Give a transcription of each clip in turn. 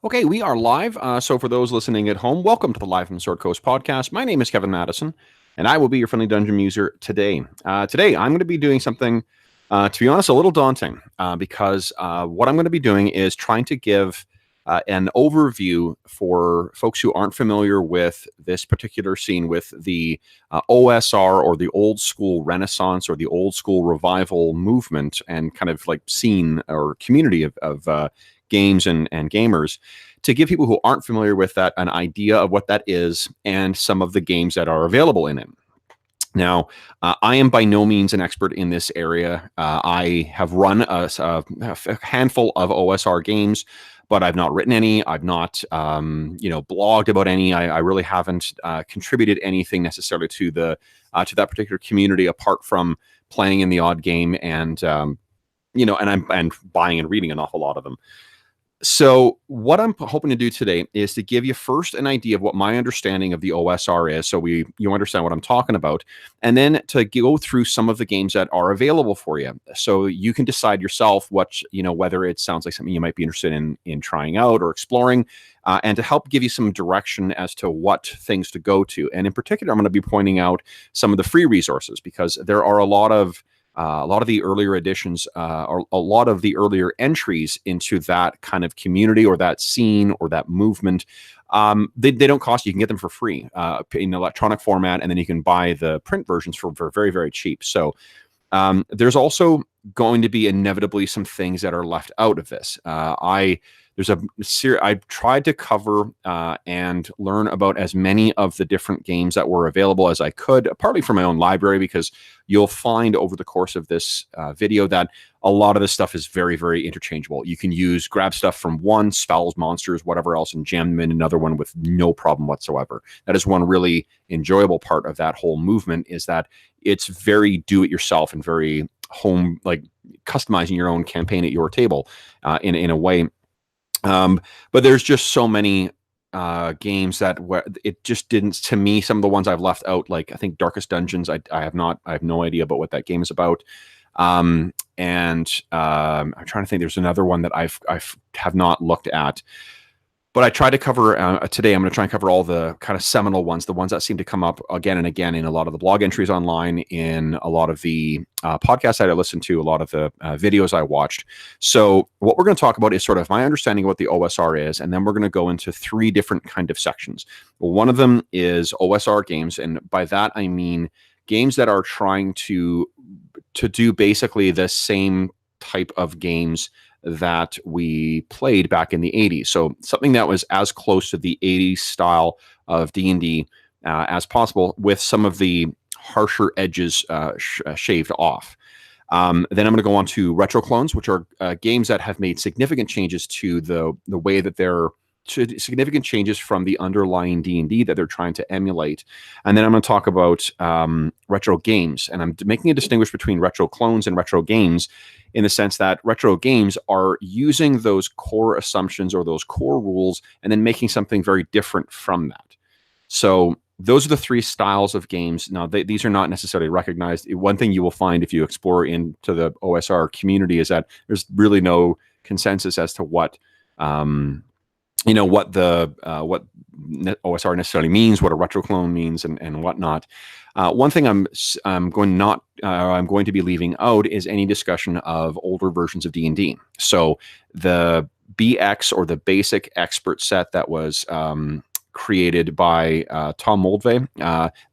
Okay, we are live. So for those listening at home, welcome to the Live from Sword Coast podcast. My name is Kevin Madison, and I will be your friendly dungeon user today. Today, I'm going to be doing something, to be honest, a little daunting, because what I'm going to be doing is trying to give an overview for folks who aren't familiar with this particular scene with the OSR, or the old school Renaissance, or the old school revival movement, and kind of like scene or community of games and gamers, to give people who aren't familiar with that an idea of what that is and some of the games that are available in it. Now, I am by no means an expert in this area. I have run a handful of OSR games, but I've not written any. I've not, blogged about any. I really haven't contributed anything necessarily to to that particular community, apart from playing in the odd game and and buying and reading an awful lot of them. So what I'm hoping to do today is to give you first an idea of what my understanding of the OSR is, so you understand what I'm talking about, and then to go through some of the games that are available for you, so you can decide yourself whether it sounds like something you might be interested in trying out or exploring, and to help give you some direction as to what things to go to. And in particular, I'm going to be pointing out some of the free resources, because there are a lot of the earlier editions, or a lot of the earlier entries into that kind of community or that scene or that movement. They don't cost you. You can get them for free in electronic format, and then you can buy the print versions for very, very cheap. So there's also going to be inevitably some things that are left out of this. I've tried to cover and learn about as many of the different games that were available as I could, partly from my own library, because you'll find over the course of this video that a lot of this stuff is very, very interchangeable. You can grab stuff from one, spells, monsters, whatever else, and jam them in another one with no problem whatsoever. That is one really enjoyable part of that whole movement, is that it's very do-it-yourself and very home, like customizing your own campaign at your table in a way. But there's just so many games that where it just didn't, to me, some of the ones I've left out, like I think Darkest Dungeons, I have no idea about what that game is about. I'm trying to think, there's another one that I have not looked at. But I try to cover today. I'm going to try and cover all the kind of seminal ones, the ones that seem to come up again and again in a lot of the blog entries online, in a lot of the podcasts that I listened to, a lot of the videos I watched. So what we're going to talk about is sort of my understanding of what the OSR is, and then we're going to go into three different kind of sections. One of them is OSR games, and by that I mean games that are trying to do basically the same type of games that we played back in the 80s. So something that was as close to the 80s style of D&D as possible, with some of the harsher edges shaved off. Then I'm going to go on to retro clones, which are games that have made significant changes to the way that they're significant changes from the underlying D&D that they're trying to emulate. And then I'm going to talk about retro games, and I'm making a distinguish between retro clones and retro games, in the sense that retro games are using those core assumptions or those core rules and then making something very different from that. So those are the three styles of games. Now, these are not necessarily recognized. One thing you will find if you explore into the OSR community is that there's really no consensus as to what what OSR necessarily means, what a retro clone means, and whatnot. One thing I'm going to be leaving out is any discussion of older versions of D&D. So the BX, or the basic expert set that was created by Tom Moldvay,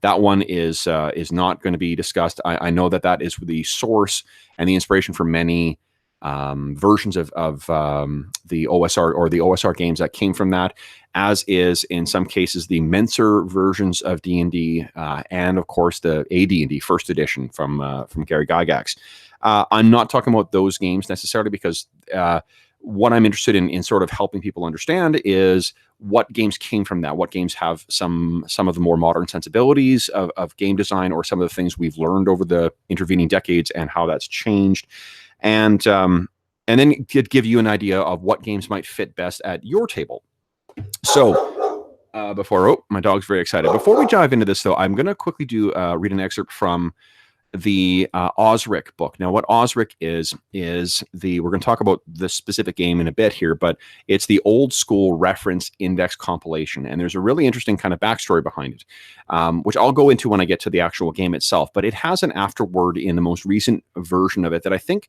that one is not going to be discussed. I know that is the source and the inspiration for many versions of the OSR, or the OSR games that came from that, as is in some cases the Menser versions of D&D, and of course the AD&D first edition from Gary Gygax. I'm not talking about those games necessarily, because what I'm interested in sort of helping people understand is what games came from that, what games have some of the more modern sensibilities of game design, or some of the things we've learned over the intervening decades and how that's changed. And then give you an idea of what games might fit best at your table. So my dog's very excited. Before we dive into this, though, I'm going to quickly read an excerpt from the OSRIC book. Now, what OSRIC is we're going to talk about this specific game in a bit here, but it's the old school reference index compilation. And there's a really interesting kind of backstory behind it, which I'll go into when I get to the actual game itself. But it has an afterword in the most recent version of it that I think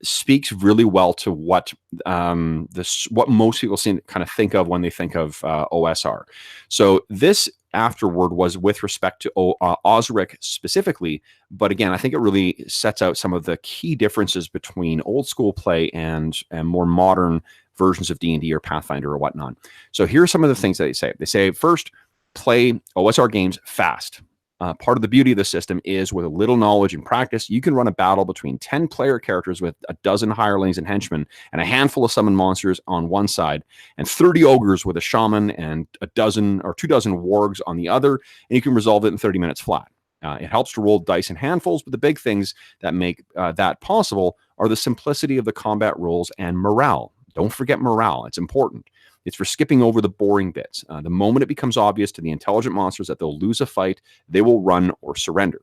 speaks really well to what what most people seem to kind of think of when they think of OSR. So this afterward was with respect to OSRIC specifically, but again, I think it really sets out some of the key differences between old school play and more modern versions of D&D or Pathfinder or whatnot. So here are some of the things that they say. They say, first, play OSR games fast. Part of the beauty of the system is with a little knowledge and practice, you can run a battle between 10 player characters with a dozen hirelings and henchmen and a handful of summoned monsters on one side and 30 ogres with a shaman and a dozen or 24 wargs on the other, and you can resolve it in 30 minutes flat. It helps to roll dice in handfuls, but the big things that make that possible are the simplicity of the combat rules and morale. Don't forget morale. It's important. It's for skipping over the boring bits. The moment it becomes obvious to the intelligent monsters that they'll lose a fight, they will run or surrender.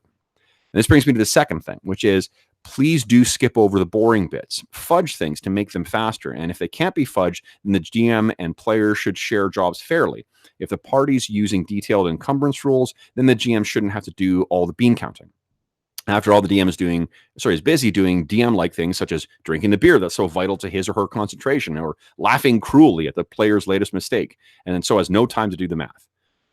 And this brings me to the second thing, which is please do skip over the boring bits. Fudge things to make them faster. And if they can't be fudged, then the GM and players should share jobs fairly. If the party's using detailed encumbrance rules, then the GM shouldn't have to do all the bean counting. After all, the DM is busy doing DM-like things such as drinking the beer that's so vital to his or her concentration, or laughing cruelly at the player's latest mistake, and then so has no time to do the math.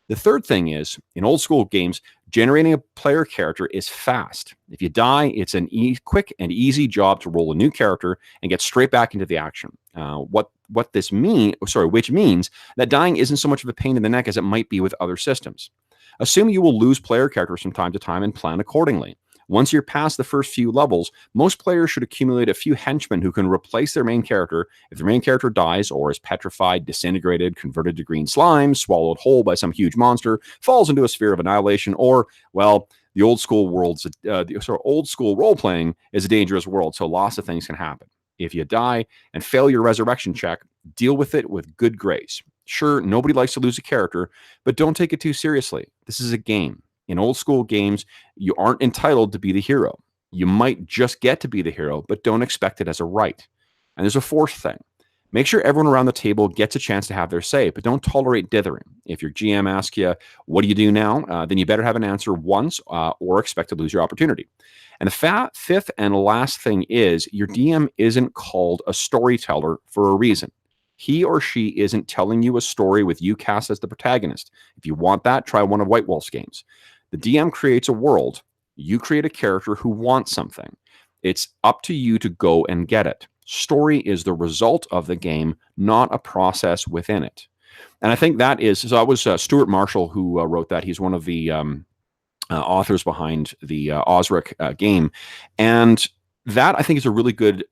The third thing is, in old school games, generating a player character is fast. If you die, it's an quick and easy job to roll a new character and get straight back into the action. Which means that dying isn't so much of a pain in the neck as it might be with other systems. Assume you will lose player characters from time to time and plan accordingly. Once you're past the first few levels, most players should accumulate a few henchmen who can replace their main character if their main character dies or is petrified, disintegrated, converted to green slime, swallowed whole by some huge monster, falls into a sphere of annihilation, or, well, the old school role playing is a dangerous world, so lots of things can happen. If you die and fail your resurrection check, deal with it with good grace. Sure, nobody likes to lose a character, but don't take it too seriously. This is a game. In old school games, you aren't entitled to be the hero. You might just get to be the hero, but don't expect it as a right. And there's a fourth thing. Make sure everyone around the table gets a chance to have their say, but don't tolerate dithering. If your GM asks you, what do you do now? Then you better have an answer once or expect to lose your opportunity. And the fifth and last thing is your DM isn't called a storyteller for a reason. He or she isn't telling you a story with you cast as the protagonist. If you want that, try one of White Wolf's games. The DM creates a world. You create a character who wants something. It's up to you to go and get it. Story is the result of the game, not a process within it. And I think that is, so that was Stuart Marshall who wrote that. He's one of the authors behind the OSRIC game. And that, I think, is a really good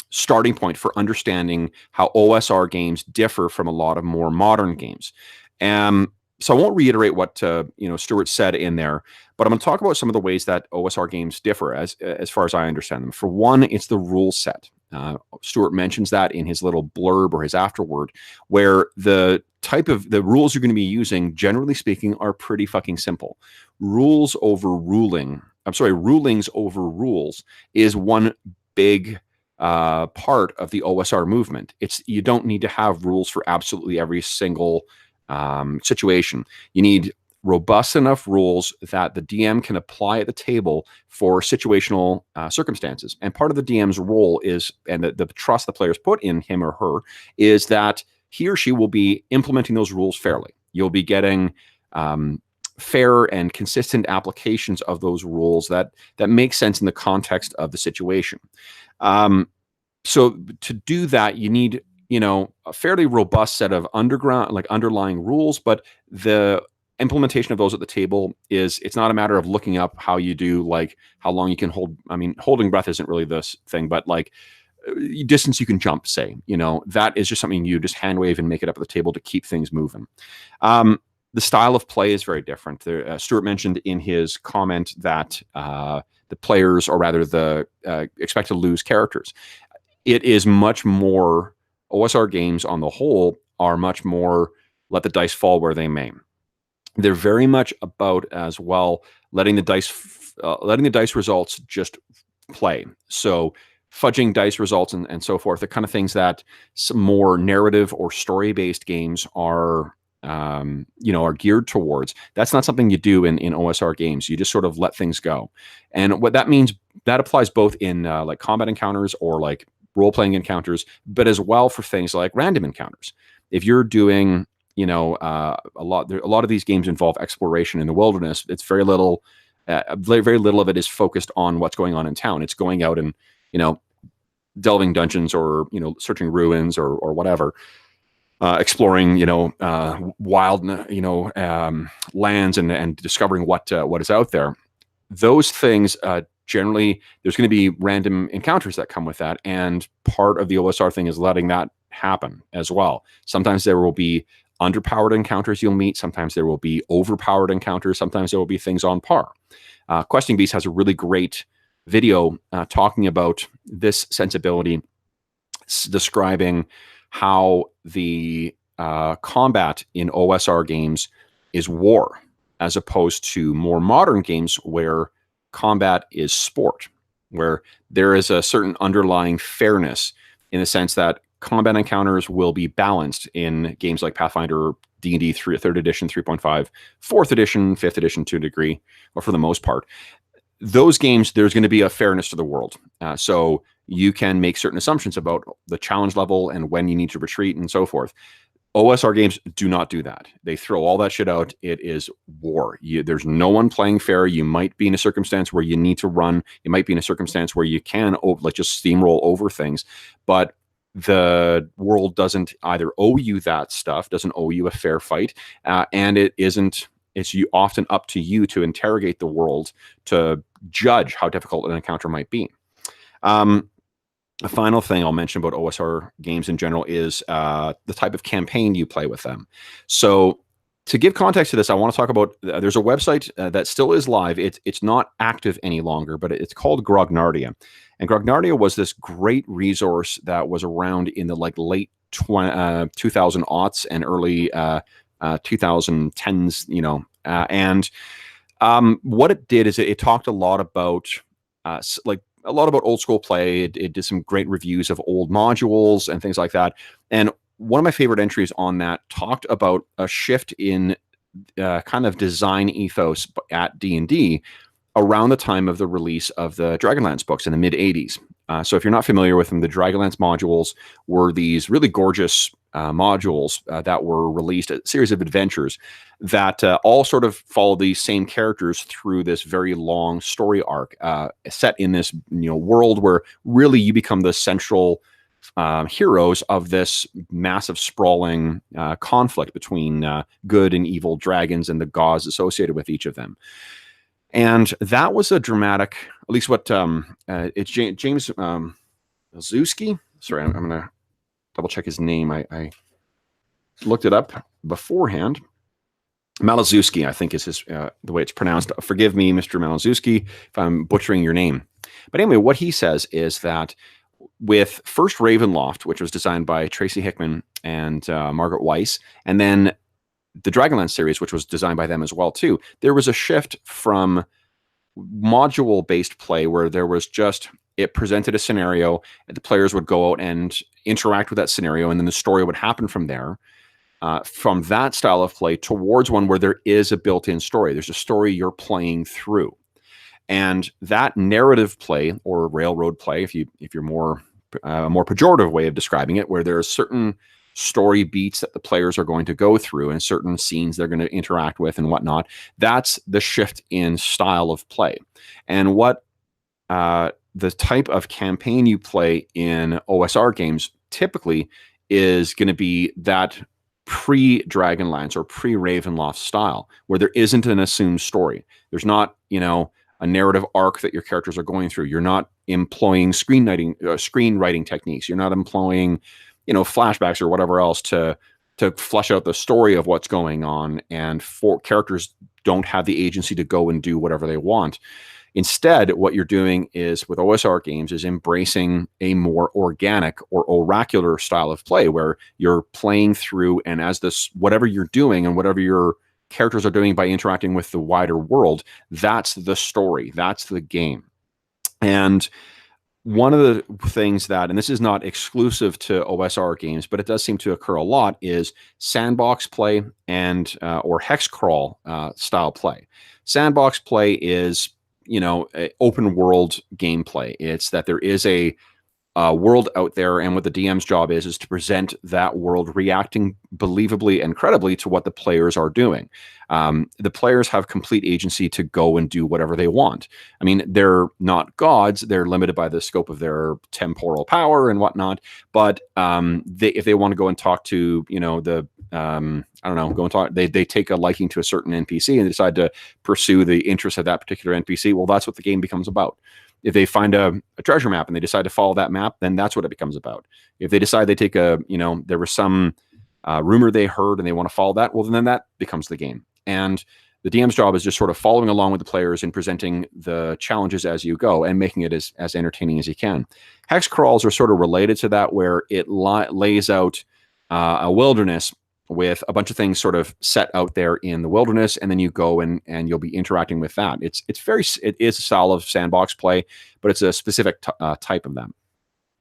starting point for understanding how OSR games differ from a lot of more modern games. So I won't reiterate what Stuart said in there, but I'm going to talk about some of the ways that OSR games differ as far as I understand them. For one, it's the rule set. Stuart mentions that in his little blurb or his afterword, where the rules you're going to be using, generally speaking, are pretty fucking simple. Rulings over rules is one big part of the OSR movement. You don't need to have rules for absolutely every single situation. You need robust enough rules that the DM can apply at the table for situational circumstances. And part of the DM's role is, and the trust the players put in him or her, is that he or she will be implementing those rules fairly. You'll be getting fair and consistent applications of those rules that make sense in the context of the situation. So to do that, you need a fairly robust set of underlying rules, but the implementation of those at the table it's not a matter of looking up how you do, how long you can hold. I mean, holding breath isn't really this thing, but distance you can jump, say, that is just something you just hand wave and make it up at the table to keep things moving. The style of play is very different. Stuart mentioned in his comment that the players, or rather expect to lose characters. It is much more, OSR games on the whole are much more let the dice fall where they may. They're very much about as well letting the dice results just play. So fudging dice results and so forth, the kind of things that some more narrative or story-based games are are geared towards. That's not something you do in OSR games. You just sort of let things go. And what that means, that applies both in like combat encounters or like role-playing encounters, but as well for things like random encounters. If you're doing a lot of these games involve exploration in the wilderness. It's very little very little of it is focused on what's going on in town. It's going out and delving dungeons or searching ruins or whatever, exploring wild lands and discovering what is out there. Those things generally, there's going to be random encounters that come with that, and part of the OSR thing is letting that happen as well. Sometimes there will be underpowered encounters you'll meet. Sometimes there will be overpowered encounters. Sometimes there will be things on par. Questing Beast has a really great video talking about this sensibility, describing how the combat in OSR games is war, as opposed to more modern games where combat is sport, where there is a certain underlying fairness in the sense that combat encounters will be balanced in games like Pathfinder, D&D 3rd edition, 3.5, 4th edition, 5th edition to a degree, or for the most part. Those games, there's going to be a fairness to the world. So you can make certain assumptions about the challenge level and when you need to retreat and so forth. OSR games do not do that. They throw all that shit out. It is war. There's no one playing fair. You might be in a circumstance where you need to run. You might be in a circumstance where you can just steamroll over things. But the world doesn't either owe you that stuff, doesn't owe you a fair fight, and it's often up to you to interrogate the world to judge how difficult an encounter might be. The final thing I'll mention about OSR games in general is the type of campaign you play with them. So to give context to this, I want to talk about, there's a website that still is live. It's not active any longer, but it's called Grognardia. And Grognardia was this great resource that was around in the late 2000s and early 2010s, and what it did is it talked a lot about old school play. It did some great reviews of old modules and things like that. And one of my favorite entries on that talked about a shift in kind of design ethos at D&D around the time of the release of the Dragonlance books in the mid 80s. So if you're not familiar with them, the Dragonlance modules were these really gorgeous modules that were released, a series of adventures that all sort of follow these same characters through this very long story arc, set in this world where really you become the central heroes of this massive sprawling conflict between good and evil dragons and the gods associated with each of them. And that was a dramatic, at least what it's James Malzewski. Sorry, I'm going to double check his name. I looked it up beforehand. Malzewski, I think, is his the way it's pronounced. Forgive me, Mr. Malzewski, if I'm butchering your name. But anyway, what he says is that with first Ravenloft, which was designed by Tracy Hickman and Margaret Weiss, and then the Dragonlance series, which was designed by them as well too, there was a shift from module-based play where there was just, it presented a scenario and the players would go out and interact with that scenario, and then the story would happen from there. From that style of play towards one where there is a built-in story. There's a story you're playing through. And that narrative play, or railroad play, if you're more pejorative way of describing it, where there are certain story beats that the players are going to go through and certain scenes they're going to interact with and whatnot, that's the shift in style of play. And what the type of campaign you play in OSR games typically is going to be that pre-Dragonlance or pre-Ravenloft style, where there isn't an assumed story. There's not, a narrative arc that your characters are going through. You're not employing screenwriting techniques. You're not employing, flashbacks or whatever else to flesh out the story of what's going on. And characters don't have the agency to go and do whatever they want. Instead, what you're doing is with OSR games is embracing a more organic or oracular style of play where you're playing through, and as this, whatever you're doing and whatever your characters are doing by interacting with the wider world, that's the story, that's the game. And one of the things that, and this is not exclusive to OSR games, but it does seem to occur a lot, is sandbox play and or hex crawl style play. Sandbox play is, open world gameplay. It's that there is a world out there, and what the DM's job is to present that world reacting believably and credibly to what the players are doing. The players have complete agency to go and do whatever they want. I mean, they're not gods; they're limited by the scope of their temporal power and whatnot. But if they want to go and talk to, I don't know, go and talk. They take a liking to a certain NPC and they decide to pursue the interests of that particular NPC. Well, that's what the game becomes about. If they find a treasure map and they decide to follow that map, then that's what it becomes about. If they decide they take there was some rumor they heard and they want to follow that, well, then that becomes the game. And the DM's job is just sort of following along with the players and presenting the challenges as you go and making it as entertaining as you can. Hex crawls are sort of related to that, where it lays out a wilderness with a bunch of things sort of set out there in the wilderness, and then you go and you'll be interacting with that. It is a style of sandbox play, but it's a specific type of them.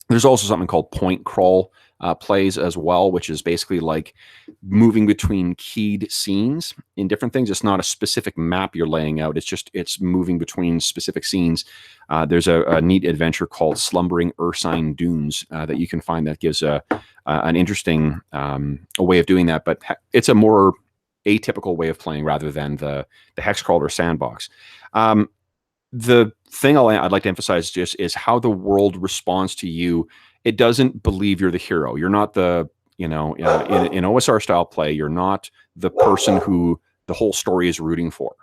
There's also something called point crawl plays as well, which is basically like moving between keyed scenes in different things. It's not a specific map you're laying out. It's moving between specific scenes. There's a neat adventure called Slumbering Ursine Dunes that you can find that gives an interesting a way of doing that, but it's a more atypical way of playing rather than the hex crawl or sandbox. The thing I'd like to emphasize just is how the world responds to you. It doesn't believe you're the hero. You're not in OSR style play, you're not the person who the whole story is rooting for,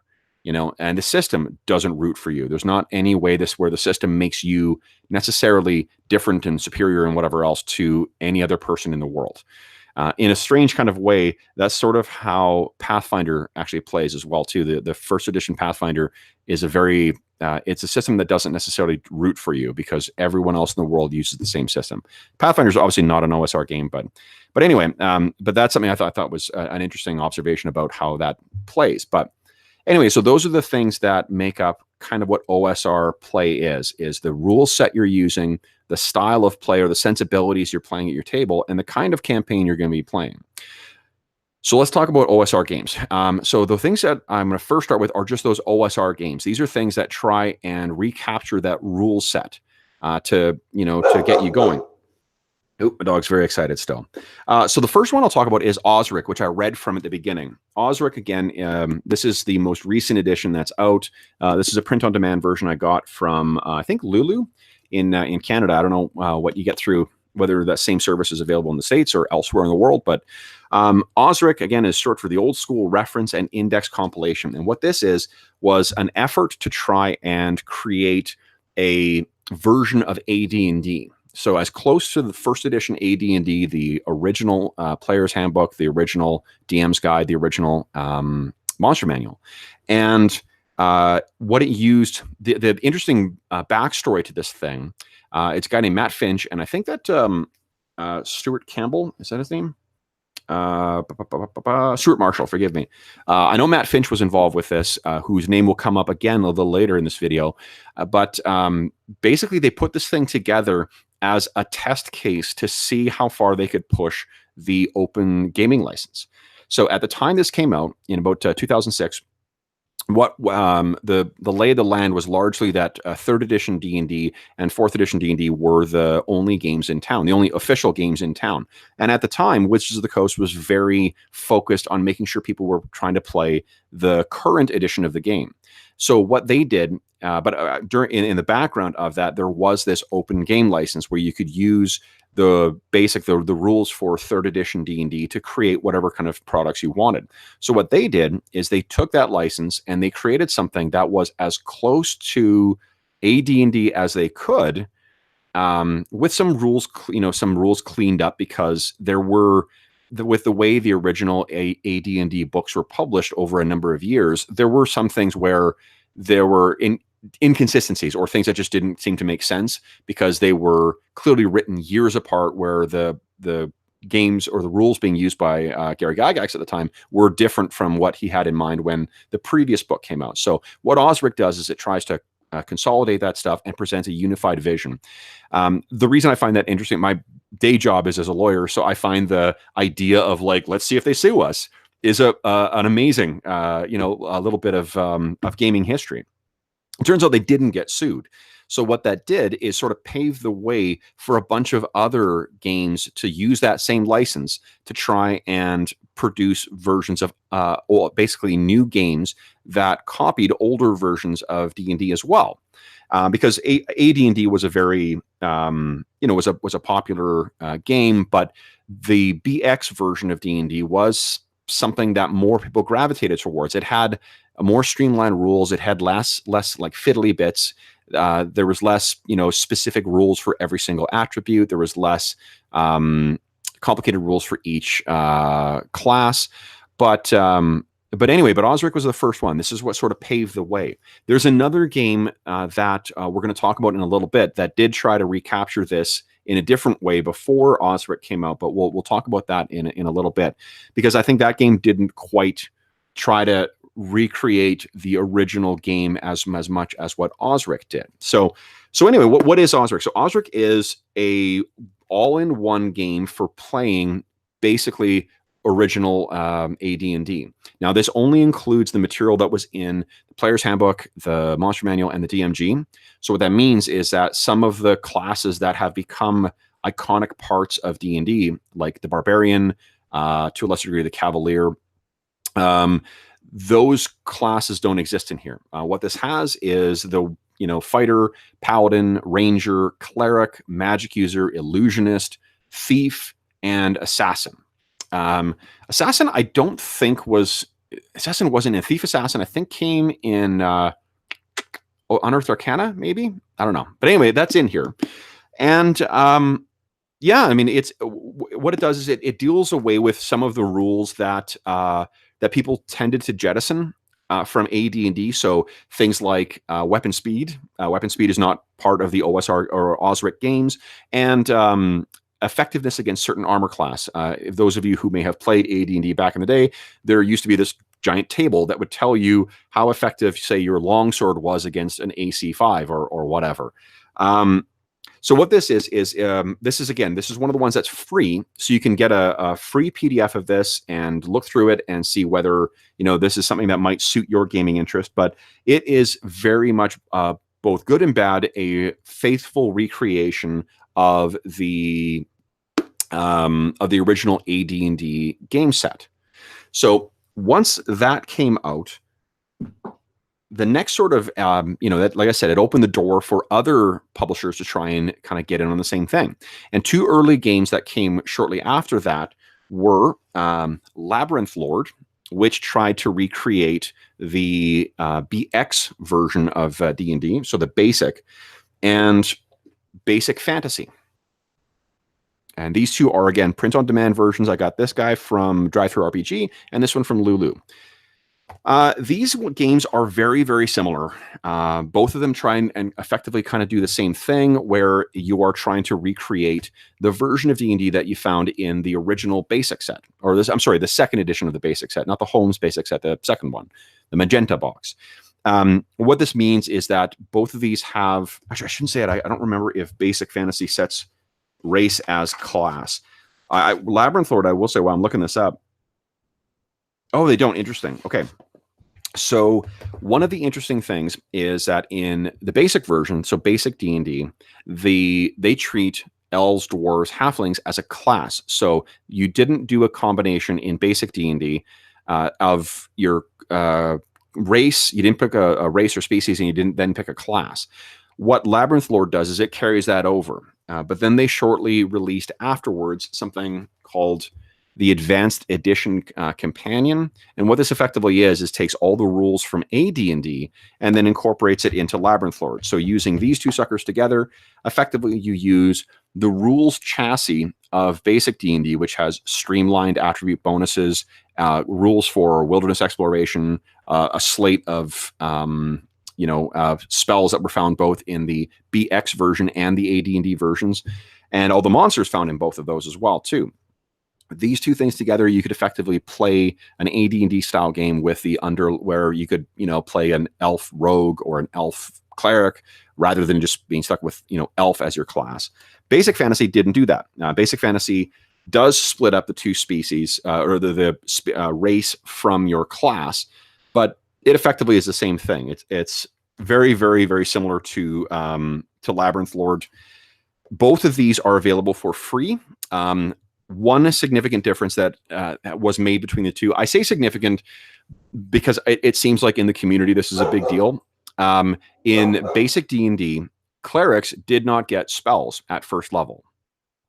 and the system doesn't root for you. There's not any way where the system makes you necessarily different and superior and whatever else to any other person in the world. In a strange kind of way, that's sort of how Pathfinder actually plays as well too. The first edition Pathfinder is it's a system that doesn't necessarily root for you because everyone else in the world uses the same system. Pathfinder is obviously not an OSR game, but anyway, but that's something I thought was an interesting observation about how that plays. But anyway, so those are the things that make up kind of what OSR play is the rule set you're using, the style of play or the sensibilities you're playing at your table, and the kind of campaign you're going to be playing. So let's talk about OSR games. So the things that I'm going to first start with are just those OSR games. These are things that try and recapture that rule set to get you going. Oh, my dog's very excited still. So the first one I'll talk about is Osric, which I read from at the beginning. Osric, again, this is the most recent edition that's out. This is a print-on-demand version I got from, I think, Lulu in Canada. I don't know what you get through, whether that same service is available in the States or elsewhere in the world. But Osric, again, is short for the Old School Reference and Index Compilation. And what this was an effort to try and create a version of AD&D. So as close to the first edition AD&D, the original Player's Handbook, the original DM's Guide, the original Monster Manual. And what it used, the interesting backstory to this thing, it's a guy named Matt Finch, and I think that Stuart Campbell, is that his name? Stuart Marshall, forgive me. I know Matt Finch was involved with this, whose name will come up again a little later in this video. But basically, they put this thing together as a test case to see how far they could push the open gaming license. So at the time this came out, in about 2006, what the lay of the land was largely that third edition D&D and fourth edition D&D were the only games in town, the only official games in town. And at the time, Wizards of the Coast was very focused on making sure people were trying to play the current edition of the game. So what they did, in the background of that, there was this open game license where you could use the rules for third edition D&D to create whatever kind of products you wanted. So what they did is they took that license and they created something that was as close to AD&D as they could, with some rules cleaned up, because there were, with the way the original AD&D books were published over a number of years, there were some things where there were inconsistencies or things that just didn't seem to make sense because they were clearly written years apart, where the games or the rules being used by Gary Gygax at the time were different from what he had in mind when the previous book came out. So what Osric does is it tries to consolidate that stuff and present a unified vision. The reason I find that interesting, my day job is as a lawyer, so I find the idea of like, let's see if they sue us, is an amazing, a little bit of gaming history. It turns out they didn't get sued. So what that did is sort of pave the way for a bunch of other games to use that same license to try and produce versions of basically new games that copied older versions of D&D as well. Because AD&D was a very, was a popular game, but the BX version of D&D was something that more people gravitated towards. It had more streamlined rules. It had less like fiddly bits. There was less, specific rules for every single attribute. There was less complicated rules for each class. But Osric was the first one. This is what sort of paved the way. There's another game that we're going to talk about in a little bit that did try to recapture this in a different way before Osric came out, but we'll talk about that in a little bit, because I think that game didn't quite try to recreate the original game as much as what Osric did. So anyway, what is Osric? So Osric is a all-in-one game for playing basically original AD&D. Now, this only includes the material that was in the Player's Handbook, the Monster Manual, and the DMG. So what that means is that some of the classes that have become iconic parts of D&D, like the Barbarian, to a lesser degree the Cavalier, those classes don't exist in here. What this has is the fighter, paladin, ranger, cleric, magic user, illusionist, thief, and assassin. Assassin, I don't think Assassin wasn't in Thief Assassin. I think came in Unearthed Arcana, maybe? I don't know. But anyway, that's in here. And it's what it does is it deals away with some of the rules that people tended to jettison from AD&D. So things like weapon speed. Weapon speed is not part of the OSR or Osric games. And effectiveness against certain armor class. If those of you who may have played AD&D back in the day, there used to be this giant table that would tell you how effective, say, your longsword was against an AC 5 or whatever. So what this is this is one of the ones that's free. So you can get a free PDF of this and look through it and see whether, this is something that might suit your gaming interest. But it is very much both good and bad, a faithful recreation of the original AD&D game set. So once that came out, the next sort of, that, like I said, it opened the door for other publishers to try and kind of get in on the same thing. And two early games that came shortly after that were Labyrinth Lord, which tried to recreate the BX version of D&D, so the basic, and Basic Fantasy. And these two are, again, print-on-demand versions. I got this guy from Drive-Thru RPG and this one from Lulu. These games are very, very similar. Both of them try and effectively kind of do the same thing, where you are trying to recreate the version of D&D that you found in the original basic set, or the second edition of the basic set, not the Holmes basic set, the second one, the magenta box. What this means is that both of these have, actually, I shouldn't say it. I don't remember if Basic Fantasy sets race as class. Labyrinth Lord, I will say while I'm looking this up. Oh, they don't. Interesting. Okay. So one of the interesting things is that in the basic version, so basic D&D, they treat elves, dwarves, halflings as a class. So you didn't do a combination in basic D&D of your race. You didn't pick a race or species, and you didn't then pick a class. What Labyrinth Lord does is it carries that over. But then they shortly released afterwards something called the Advanced Edition Companion. And what this effectively is takes all the rules from AD&D and then incorporates it into Labyrinth Lord. So using these two suckers together, effectively you use the rules chassis of basic D&D, which has streamlined attribute bonuses, rules for wilderness exploration, a slate of spells that were found both in the BX version and the AD&D versions, and all the monsters found in both of those as well too. These two things together, you could effectively play an AD&D style game with where you could, play an elf rogue or an elf cleric rather than just being stuck with, elf as your class. Basic Fantasy didn't do that. Basic Fantasy does split up the two species or the race from your class, but it effectively is the same thing. It's very, very, very similar to Labyrinth Lord. Both of these are available for free. One significant difference that was made between the two, I say significant because it seems like in the community this is a big deal. In basic D&D, clerics did not get spells at first level.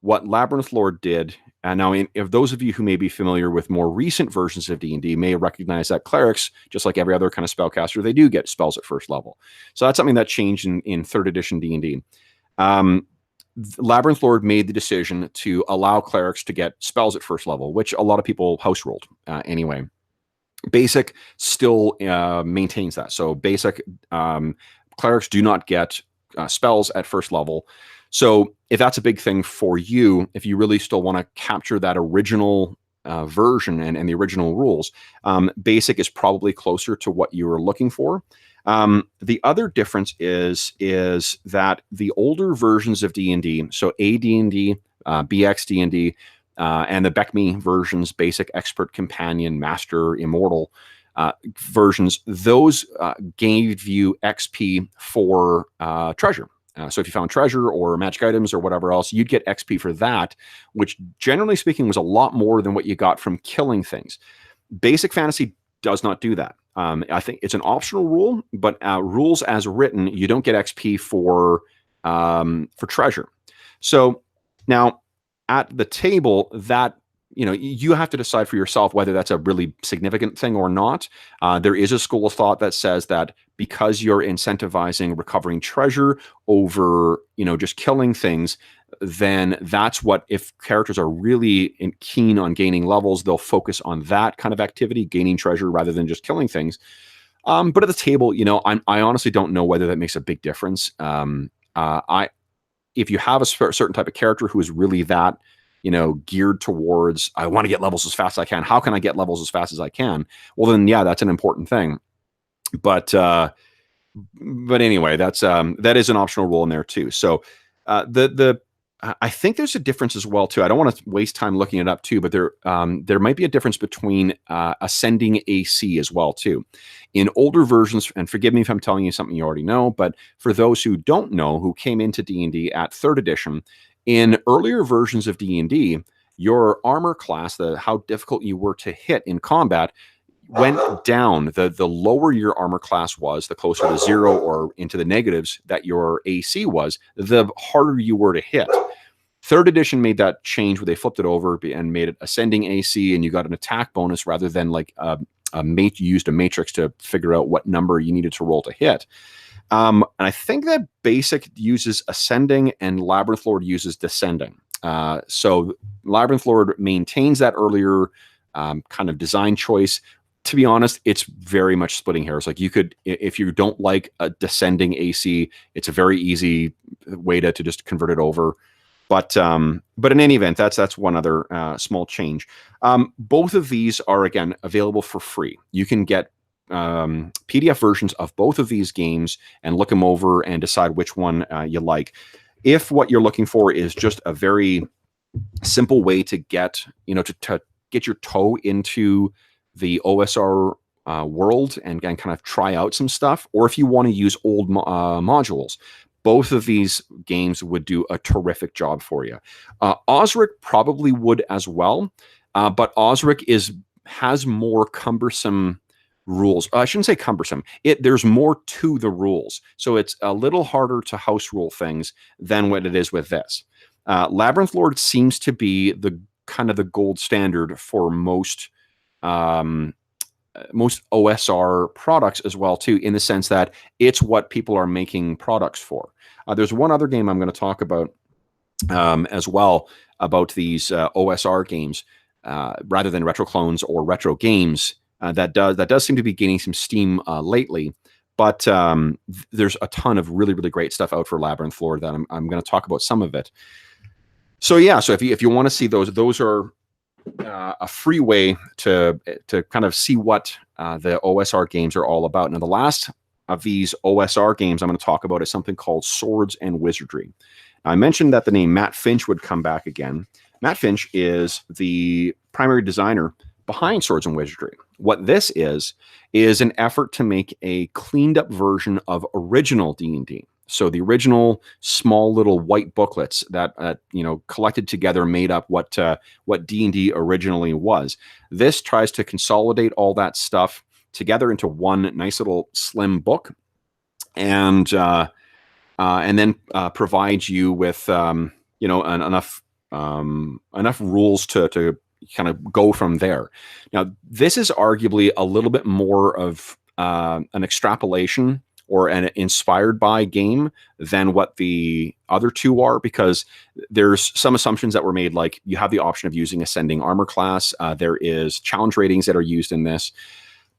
What Labyrinth Lord did, and now if those of you who may be familiar with more recent versions of D&D may recognize that clerics, just like every other kind of spellcaster, they do get spells at first level. So that's something that changed in 3rd edition D&D. Labyrinth Lord made the decision to allow clerics to get spells at first level, which a lot of people house rolled anyway. Basic still maintains that. So basic clerics do not get spells at first level. So if that's a big thing for you, if you really still want to capture that original version and the original rules, basic is probably closer to what you were looking for. The other difference is that the older versions of D&D, so AD&D, BX D&D, and the BECMI versions, Basic, Expert, Companion, Master, Immortal versions, those gave you XP for treasure. So if you found treasure or magic items or whatever else, you'd get XP for that, which generally speaking was a lot more than what you got from killing things. Basic Fantasy does not do that. I think it's an optional rule, but rules as written, you don't get XP for treasure. So now at the table, that you have to decide for yourself whether that's a really significant thing or not. There is a school of thought that says that because you're incentivizing recovering treasure over just killing things, then that's what, if characters are really keen on gaining levels, they'll focus on that kind of activity, gaining treasure rather than just killing things. But at the table, I honestly don't know whether that makes a big difference. If you have a certain type of character who is really that, geared towards, I want to get levels as fast as I can. How can I get levels as fast as I can? Well, then, yeah, that's an important thing. But anyway, that is an optional rule in there too. So I think there's a difference as well too. I don't want to waste time looking it up too, but there might be a difference between ascending AC as well too. In older versions, and forgive me if I'm telling you something you already know, but for those who don't know, who came into D&D at 3rd edition, in earlier versions of D&D, your armor class, how difficult you were to hit in combat, went down. The lower your armor class was, the closer to 0 or into the negatives that your AC was, the harder you were to hit. 3rd edition made that change where they flipped it over and made it ascending AC, and you got an attack bonus rather than like you used a matrix to figure out what number you needed to roll to hit. And I think that Basic uses ascending and Labyrinth Lord uses descending. So Labyrinth Lord maintains that earlier kind of design choice. To be honest, it's very much splitting hairs. Like, you could, if you don't like a descending AC, it's a very easy way to just convert it over. But in any event, that's one other small change. Both of these are, again, available for free. You can get PDF versions of both of these games and look them over and decide which one you like. If what you're looking for is just a very simple way to get, to get your toe into the OSR world and kind of try out some stuff, or if you want to use old modules, both of these games would do a terrific job for you. Osric probably would as well, but Osric has more cumbersome rules. I shouldn't say cumbersome. There's more to the rules, so it's a little harder to house rule things than what it is with this. Labyrinth Lord seems to be the kind of the gold standard for most OSR products as well too, in the sense that it's what people are making products for. There's one other game I'm going to talk about as well, about these OSR games rather than retro clones or retro games. That does seem to be gaining some steam lately, but there's a ton of really, really great stuff out for Labyrinth Lord that I'm going to talk about some of it. So yeah, so if you want to see those are a free way to kind of see what the OSR games are all about. Now, the last of these OSR games I'm going to talk about is something called Swords and Wizardry. Now, I mentioned that the name Matt Finch would come back again. Matt Finch is the primary designer behind Swords and Wizardry. What this is an effort to make a cleaned up version of original D&D. So the original small little white booklets that collected together made up what D&D originally was. This tries to consolidate all that stuff together into one nice little slim book, and then provides you with enough rules to kind of go from there. Now, this is arguably a little bit more of an extrapolation or an inspired by game than what the other two are, because there's some assumptions that were made, like you have the option of using ascending armor class. There is challenge ratings that are used in this,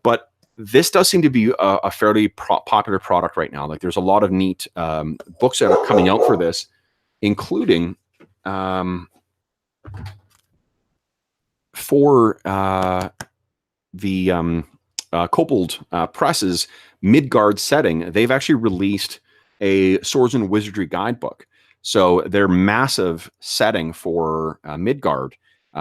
but this does seem to be a fairly popular product right now. Like, there's a lot of neat books that are coming out for this, including for the Kobold Press's Midgard setting. They've actually released a Swords and Wizardry guidebook. So their massive setting for Midgard,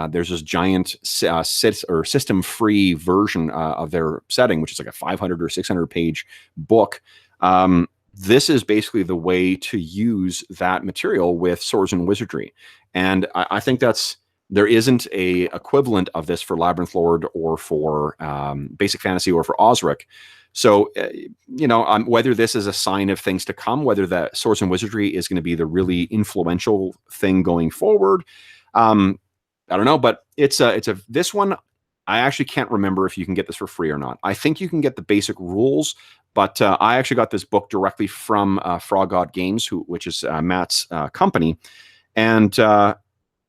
there's this giant system-free version of their setting, which is like a 500 or 600 page book. This is basically the way to use that material with Swords and Wizardry. And I think there isn't a equivalent of this for Labyrinth Lord or for Basic Fantasy or for Osric. So, whether this is a sign of things to come, whether that Swords and Wizardry is going to be the really influential thing going forward, I don't know. But this one, I actually can't remember if you can get this for free or not. I think you can get the basic rules, but I actually got this book directly from Frog God Games, which is Matt's company, and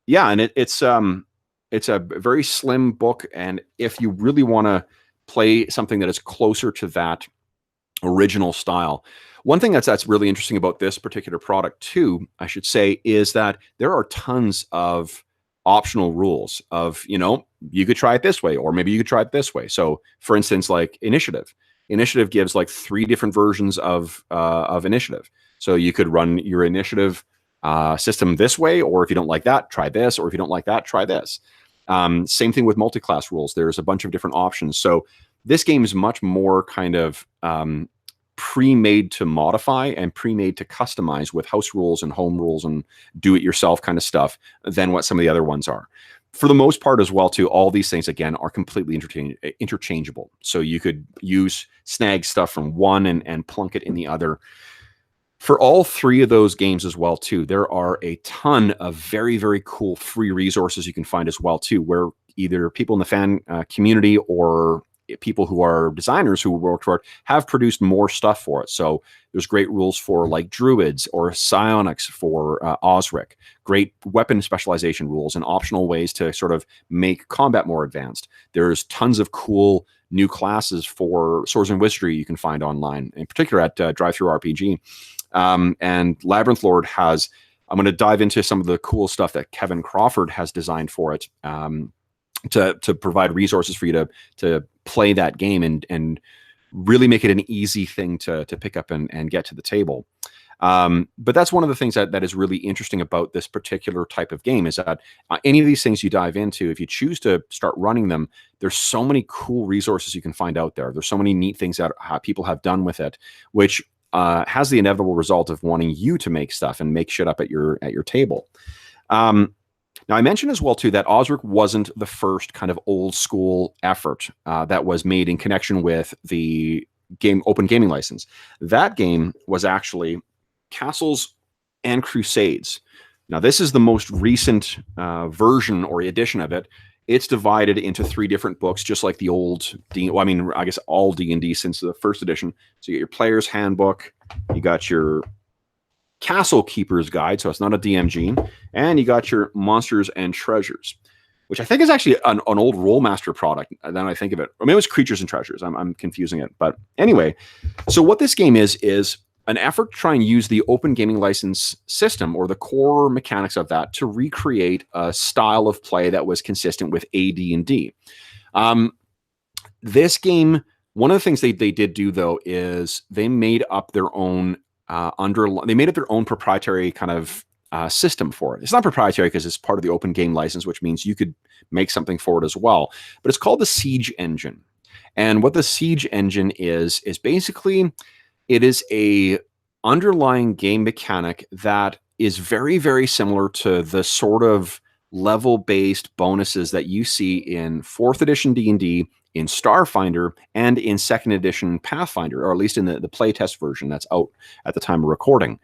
it's a very slim book. And if you really want to play something that is closer to that original style, one thing that's really interesting about this particular product too, I should say, is that there are tons of optional rules of, you could try it this way, or maybe you could try it this way. So for instance, like initiative gives like 3 different versions of initiative. So you could run your initiative system this way, or if you don't like that, try this, or if you don't like that, try this. Same thing with multi-class rules. There's a bunch of different options. So this game is much more kind of pre-made to modify and pre-made to customize with house rules and home rules and do-it-yourself kind of stuff than what some of the other ones are. For the most part as well, too, all these things, again, are completely interchangeable. So you could snag stuff from one and plunk it in the other. For all 3 of those games as well, too, there are a ton of very, very cool free resources you can find as well, too, where either people in the fan community or people who are designers who work for it have produced more stuff for it. So there's great rules for like druids or psionics for Osric, great weapon specialization rules and optional ways to sort of make combat more advanced. There's tons of cool new classes for Swords and Wizardry you can find online, in particular at Drive-Thru RPG. And Labyrinth Lord I'm going to dive into some of the cool stuff that Kevin Crawford has designed for it, to provide resources for you to play that game and really make it an easy thing to pick up and get to the table. But that's one of the things that is really interesting about this particular type of game, is that any of these things you dive into, if you choose to start running them, there's so many cool resources you can find out there. There's so many neat things that people have done with it, which has the inevitable result of wanting you to make stuff and make shit up at your table. Now, I mentioned as well, too, that Osric wasn't the first kind of old school effort that was made in connection with the open gaming license. That game was actually Castles and Crusades. Now, this is the most recent version or edition of it. It's divided into 3 different books, just like the old I guess all D&D since the first edition. So you get your player's handbook, you got your Castle Keeper's Guide, so it's not a DMG, and you got your Monsters and Treasures, which I think is actually an old Rollmaster product, now I think of it. Or maybe it was Creatures and Treasures. I'm confusing it. But anyway, so what this game is an effort to try and use the open gaming license system or the core mechanics of that to recreate a style of play that was consistent with AD&D. This game, one of the things they did do though is they made up their own they made up their own proprietary kind of system for it. It's not proprietary because it's part of the open game license, which means you could make something for it as well. But it's called the Siege Engine. And what the Siege Engine is basically it is a underlying game mechanic that is very, very similar to the sort of level-based bonuses that you see in 4th edition D&D, in Starfinder, and in 2nd edition Pathfinder, or at least in the playtest version that's out at the time of recording.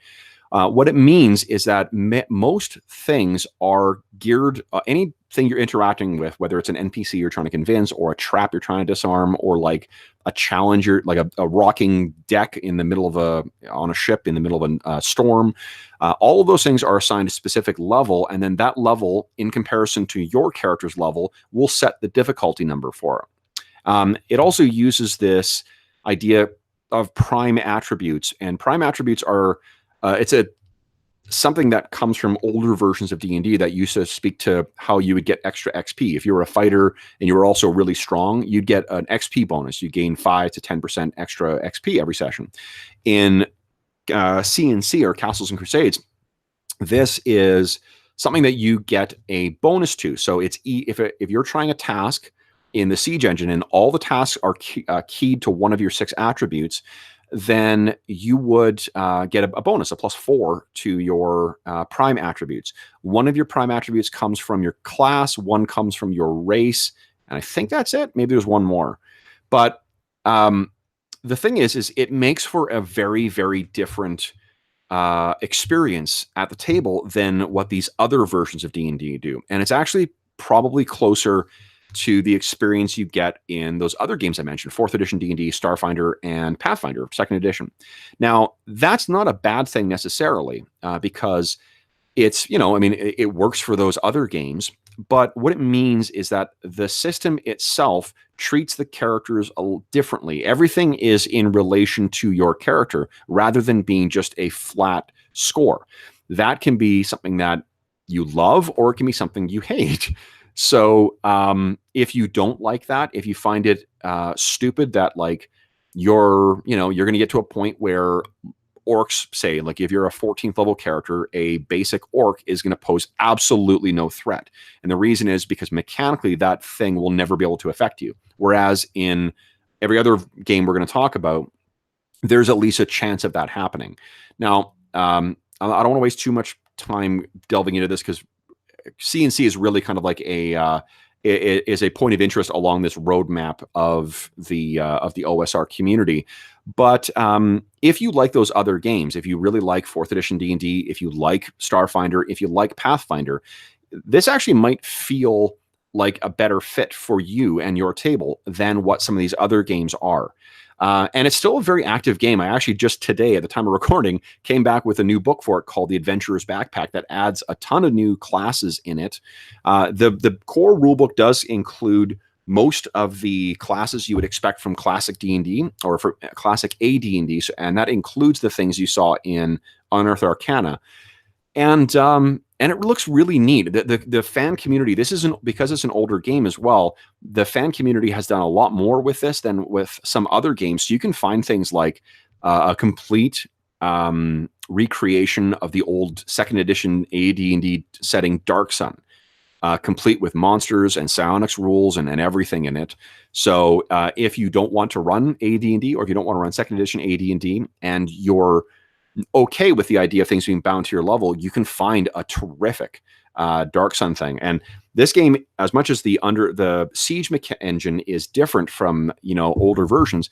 What it means is that most things are geared, anything you're interacting with, whether it's an NPC you're trying to convince, or a trap you're trying to disarm, or like a challenger, like a rocking deck in the middle of on a ship in the middle of a storm, all of those things are assigned a specific level, and then that level, in comparison to your character's level, will set the difficulty number for it. It also uses this idea of prime attributes, and prime attributes are it's something that comes from older versions of D&D that used to speak to how you would get extra XP. If you were a fighter and you were also really strong, you'd get an XP bonus. You gain 5 to 10% extra XP every session. In C&C, or Castles and Crusades, this is something that you get a bonus to. So it's if you're trying a task in the Siege Engine and all the tasks are keyed to one of your 6 attributes, then you would get a bonus, a +4 to your prime attributes. One of your prime attributes comes from your class, one comes from your race, and I think that's it. Maybe there's one more. But the thing is it makes for a very, very different experience at the table than what these other versions of D&D do. And it's actually probably closer to the experience you get in those other games I mentioned, 4th edition D&D, Starfinder, and Pathfinder, 2nd edition. Now, that's not a bad thing necessarily, because it's, it works for those other games, but what it means is that the system itself treats the characters differently. Everything is in relation to your character rather than being just a flat score. That can be something that you love, or it can be something you hate. So if you don't like that, if you find it stupid that like you're going to get to a point where orcs, say, like if you're a 14th level character, a basic orc is going to pose absolutely no threat. And the reason is because mechanically that thing will never be able to affect you. Whereas in every other game we're going to talk about, there's at least a chance of that happening. Now, I don't want to waste too much time delving into this because C&C is really kind of like a point of interest along this roadmap of the OSR community. But if you like those other games, if you really like 4th edition D&D, if you like Starfinder, if you like Pathfinder, this actually might feel like a better fit for you and your table than what some of these other games are. And it's still a very active game. I actually just today, at the time of recording, came back with a new book for it called The Adventurer's Backpack that adds a ton of new classes in it. The core rulebook does include most of the classes you would expect from classic D&D or for classic AD&D, and that includes the things you saw in Unearthed Arcana. And it looks really neat. The fan community, this isn't, because it's an older game as well, the fan community has done a lot more with this than with some other games. So you can find things like a complete recreation of the old 2nd edition AD&D setting Dark Sun, complete with monsters and psionics rules and everything in it. So if you don't want to run AD&D, or if you don't want to run 2nd edition AD&D, and you're okay with the idea of things being bound to your level, you can find a terrific Dark Sun thing. And this game, as much as the Siege engine is different from older versions,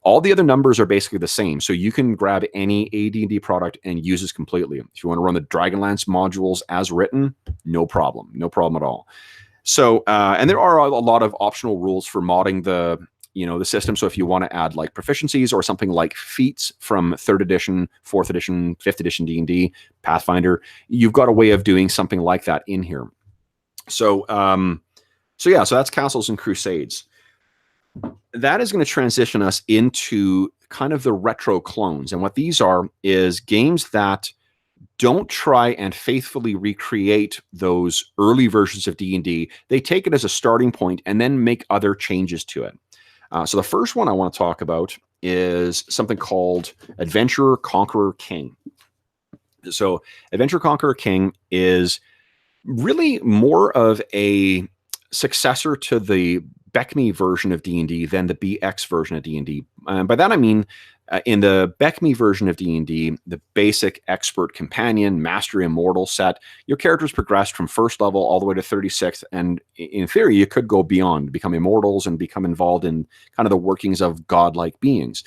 all the other numbers are basically the same. So you can grab any AD&D product and use it completely. If you want to run the Dragonlance modules as written, no problem at all. So and there are a lot of optional rules for modding the system. So if you want to add like proficiencies or something like feats from 3rd edition, 4th edition, 5th edition D&D, Pathfinder, you've got a way of doing something like that in here. So so that's Castles and Crusades. That is going to transition us into kind of the retro clones. And what these are is games that don't try and faithfully recreate those early versions of D&D. They take it as a starting point and then make other changes to it. So the first one I want to talk about is something called Adventurer Conqueror King. So Adventurer Conqueror King is really more of a successor to the BECMI version of D&D than the BX version of D&D. By that I mean, in the BECMI version of D&D, the basic expert companion, mastery immortal set, your characters progressed from first level all the way to 36th, and in theory, you could go beyond, become immortals and become involved in kind of the workings of godlike beings.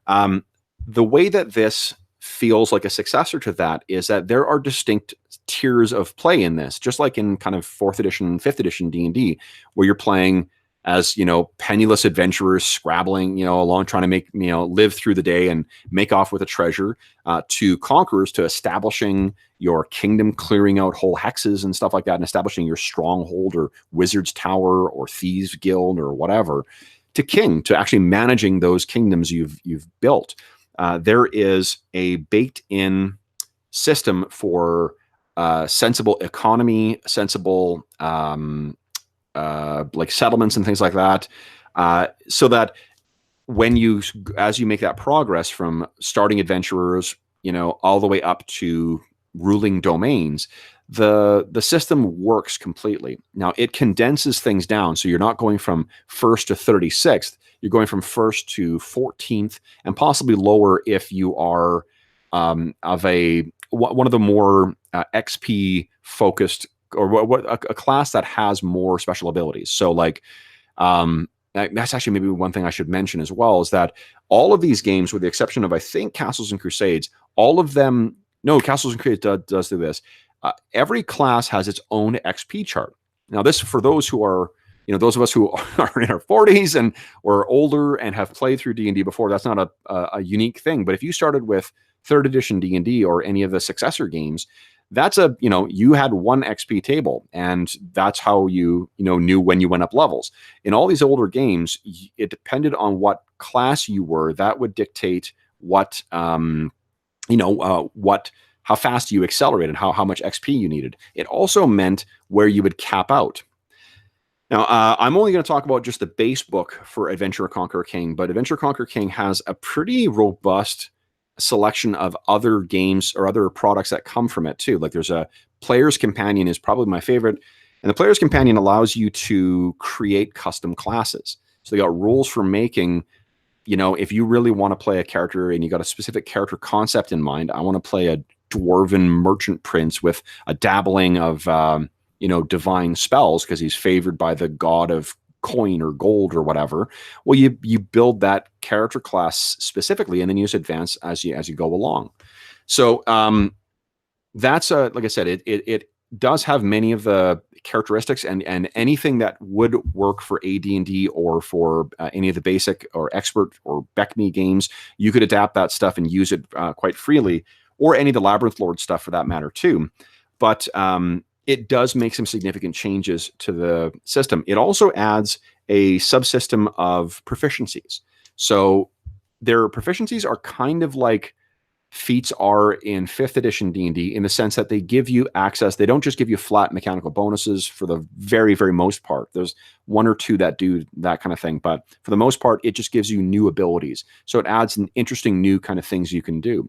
The way that this feels like a successor to that is that there are distinct tiers of play in this, just like in kind of 4th edition, 5th edition D&D, where you're playing as, penniless adventurers scrabbling, along, trying to make, live through the day and make off with a treasure, to conquerors, to establishing your kingdom, clearing out whole hexes and stuff like that, and establishing your stronghold or wizard's tower or thieves guild or whatever, to king, to actually managing those kingdoms you've built. There is a baked-in system for sensible economy, sensible like settlements and things like that, so that as you make that progress from starting adventurers, all the way up to ruling domains, the system works completely. Now it condenses things down, so you're not going from 1st to 36th. You're going from 1st to 14th, and possibly lower if you are of one of the more XP focused, or a class that has more special abilities. So like, that's actually maybe one thing I should mention as well, is that all of these games, with the exception of, I think, Castles and Crusades, all of them, no, Castles and Crusades does do this. Every class has its own XP chart. Now this, for those who are, those of us who are in our 40s and or older and have played through D&D before, that's not a unique thing. But if you started with 3rd edition D&D or any of the successor games, that's you had one XP table, and that's how you knew when you went up levels. In all these older games, it depended on what class you were. That would dictate what how fast you accelerated, how much XP you needed. It also meant where you would cap out. Now, I'm only going to talk about just the base book for Adventurer Conqueror King, but Adventurer Conqueror King has a pretty robust selection of other games or other products that come from it too. Like there's a Player's Companion is probably my favorite, and the Player's Companion allows you to create custom classes. So they got rules for making, if you really want to play a character and you got a specific character concept in mind, I want to play a dwarven merchant prince with a dabbling of divine spells because he's favored by the god of coin or gold or whatever. Well, you build that character class specifically, and then you just advance as you go along. So that's like I said, it does have many of the characteristics and anything that would work for AD&D or for any of the basic or expert or BECMI games. You could adapt that stuff and use it quite freely, or any of the Labyrinth Lord stuff for that matter too. But it does make some significant changes to the system. It also adds a subsystem of proficiencies. So their proficiencies are kind of like feats are in 5th edition D&D, in the sense that they give you access. They don't just give you flat mechanical bonuses for the very, very most part. There's one or two that do that kind of thing. But for the most part, it just gives you new abilities. So it adds an interesting new kind of things you can do.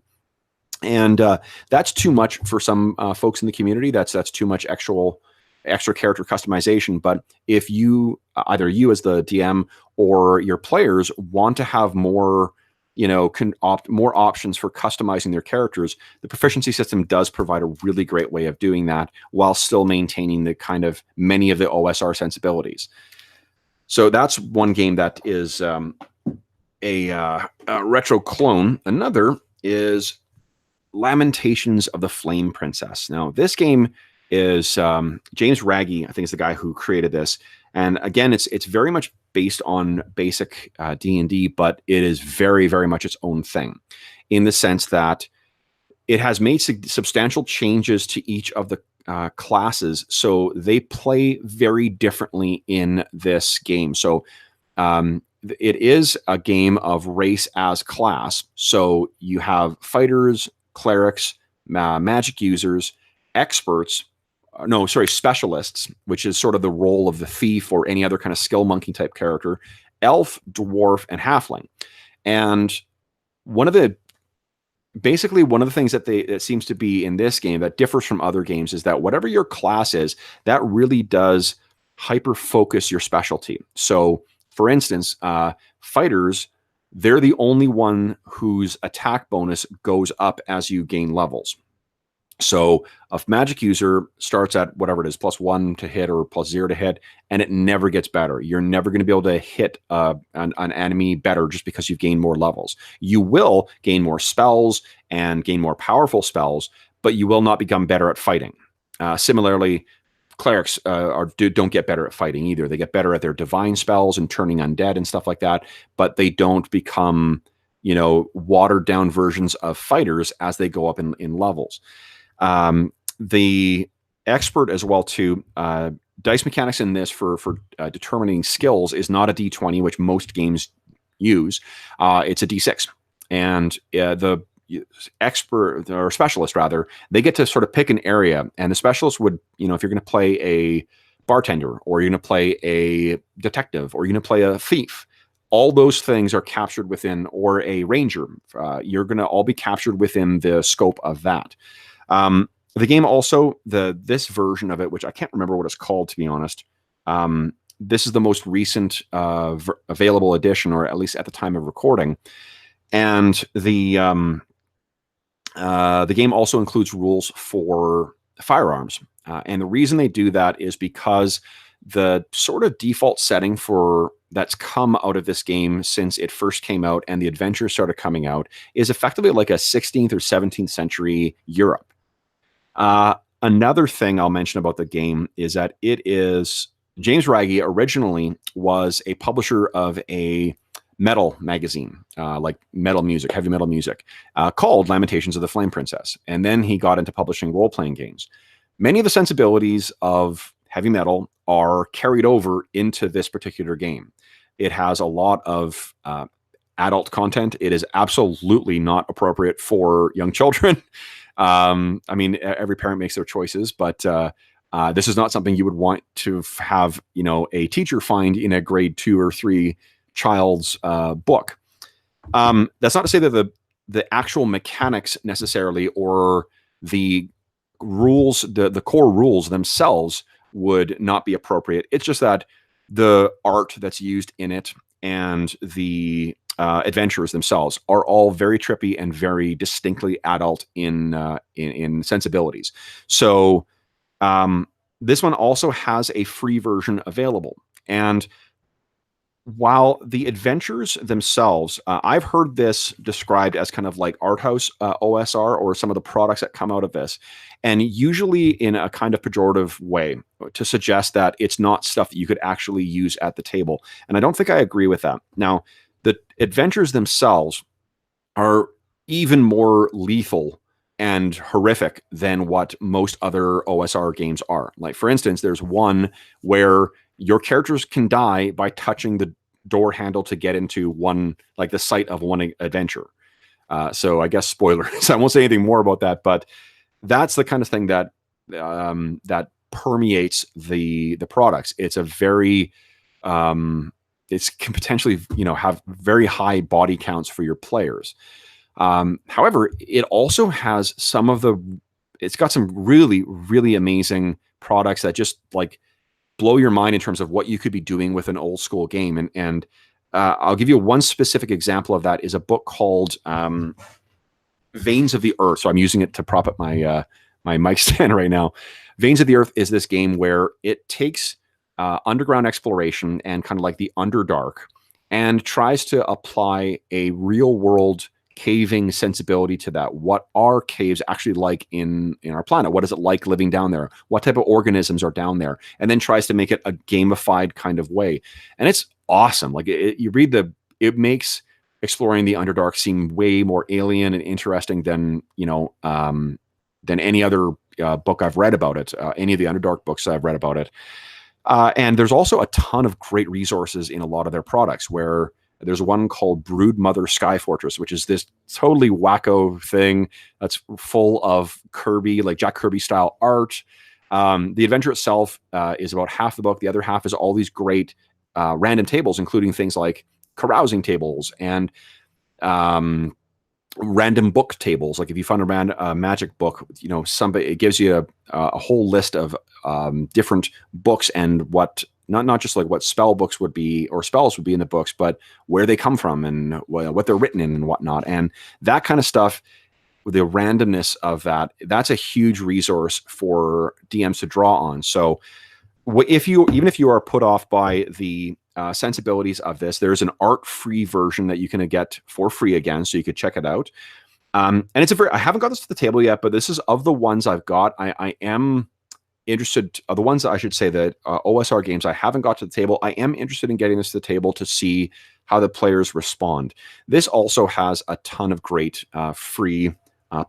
And that's too much for some folks in the community. That's too much extra character customization. But if you, either you as the DM or your players, want to have more, more options for customizing their characters, the proficiency system does provide a really great way of doing that while still maintaining the kind of many of the OSR sensibilities. So that's one game that is a retro clone. Another is Lamentations of the Flame Princess. Now, this game is James Raggi, I think, is the guy who created this. And again, it's very much based on basic D&D, but it is very, very much its own thing, in the sense that it has made substantial changes to each of the classes, so they play very differently in this game. So it is a game of race as class. So you have fighters, clerics, magic users, experts, no, sorry, specialists, which is sort of the role of the thief or any other kind of skill monkey type character, elf, dwarf, and halfling. And one of the things that seems to be in this game that differs from other games is that whatever your class is, that really does hyper focus your specialty. So, for instance, fighters, they're the only one whose attack bonus goes up as you gain levels. So a magic user starts at whatever it is, +1 to hit or +0 to hit, and it never gets better. You're never going to be able to hit an enemy better just because you've gained more levels. You will gain more spells and gain more powerful spells, but you will not become better at fighting. Similarly, clerics don't get better at fighting either. They get better at their divine spells and turning undead and stuff like that, but they don't become, watered down versions of fighters as they go up in levels. The expert as well too, dice mechanics in this for determining skills is not a D20, which most games use. It's a D6, and the expert or specialist rather, they get to sort of pick an area, and the specialist would, if you're going to play a bartender or you're going to play a detective or you're going to play a thief, all those things are captured within, or a ranger, you're going to all be captured within the scope of that. The game also, this version of it, which I can't remember what it's called, to be honest. This is the most recent available edition, or at least at the time of recording. And the game also includes rules for firearms. And the reason they do that is because the sort of default setting that's come out of this game since it first came out and the adventures started coming out is effectively like a 16th or 17th century Europe. Another thing I'll mention about the game is that James Raggi originally was a publisher of a metal magazine, like metal music, heavy metal music, called Lamentations of the Flame Princess. And then he got into publishing role-playing games. Many of the sensibilities of heavy metal are carried over into this particular game. It has a lot of adult content. It is absolutely not appropriate for young children. Every parent makes their choices, but this is not something you would want to have, a teacher find in a grade 2 or 3 child's book. That's not to say that the actual mechanics necessarily, or the rules, the core rules themselves would not be appropriate. It's just that the art that's used in it and the adventures themselves are all very trippy and very distinctly adult in sensibilities. So this one also has a free version available. And while the adventures themselves, I've heard this described as kind of like art house OSR, or some of the products that come out of this, and usually in a kind of pejorative way to suggest that it's not stuff that you could actually use at the table. And I don't think I agree with that. Now, the adventures themselves are even more lethal and horrific than what most other OSR games are. Like, for instance, there's one where your characters can die by touching the door handle to get into the site of one adventure. So I guess spoilers. I won't say anything more about that, but that's the kind of thing that that permeates the products. It's a very it can potentially have very high body counts for your players. However, it also has it's got some really, really amazing products that just blow your mind in terms of what you could be doing with an old school game. And I'll give you one specific example of that is a book called Veins of the Earth. So I'm using it to prop up my mic stand right now. Veins of the Earth is this game where it takes underground exploration and kind of like the Underdark and tries to apply a real world caving sensibility to that. What are caves actually like in our planet? What is it like living down there? What type of organisms are down there? And then tries to make it a gamified kind of way. And it's awesome. It makes exploring the Underdark seem way more alien and interesting than any other book I've read about it. Any of the Underdark books I've read about it. And there's also a ton of great resources in a lot of their products, where there's one called Broodmother Sky Fortress, which is this totally wacko thing that's full of Kirby, like Jack Kirby style art. The adventure itself is about half the book. The other half is all these great random tables, including things like carousing tables and random book tables. Like if you find a magic book, it gives you a whole list of different books and what not just like what spell books would be or spells would be in the books, but where they come from and what they're written in and whatnot. And that kind of stuff, the randomness of that's a huge resource for DMs to draw on. So even if you are put off by the sensibilities of this, there's an art-free version that you can get for free again, so you could check it out. And I haven't got this to the table yet, but this is of the ones I've got. I am interested, the ones that I should say that OSR games I haven't got to the table, I am interested in getting this to the table to see how the players respond. This also has a ton of great free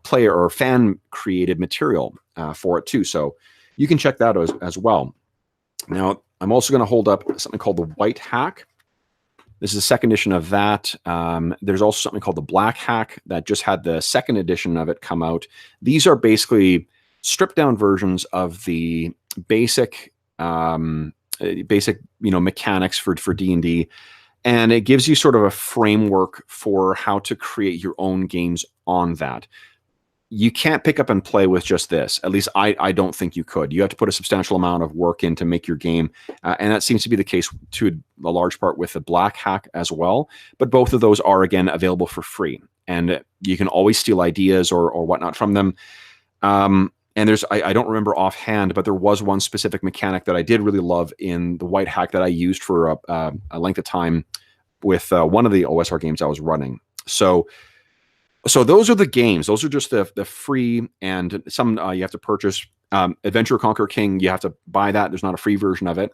player or fan created material for it too. So you can check that out as well. Now, I'm also going to hold up something called the White Hack. This is the second edition of that. There's also something called the Black Hack that just had the second edition of it come out. These are basically stripped down versions of the basic mechanics for D&D, and it gives you sort of a framework for how to create your own games on that. You can't pick up and play with just this. At least I don't think you could. You have to put a substantial amount of work in to make your game. And that seems to be the case to a large part with the Black Hack as well. But both of those are, again, available for free. And you can always steal ideas or whatnot from them. And I don't remember offhand, but there was one specific mechanic that I did really love in the White Hack that I used for a length of time with one of the OSR games I was running. So those are the games. Those are just the free, and some you have to purchase. Adventure Conquer King, you have to buy that. There's not a free version of it,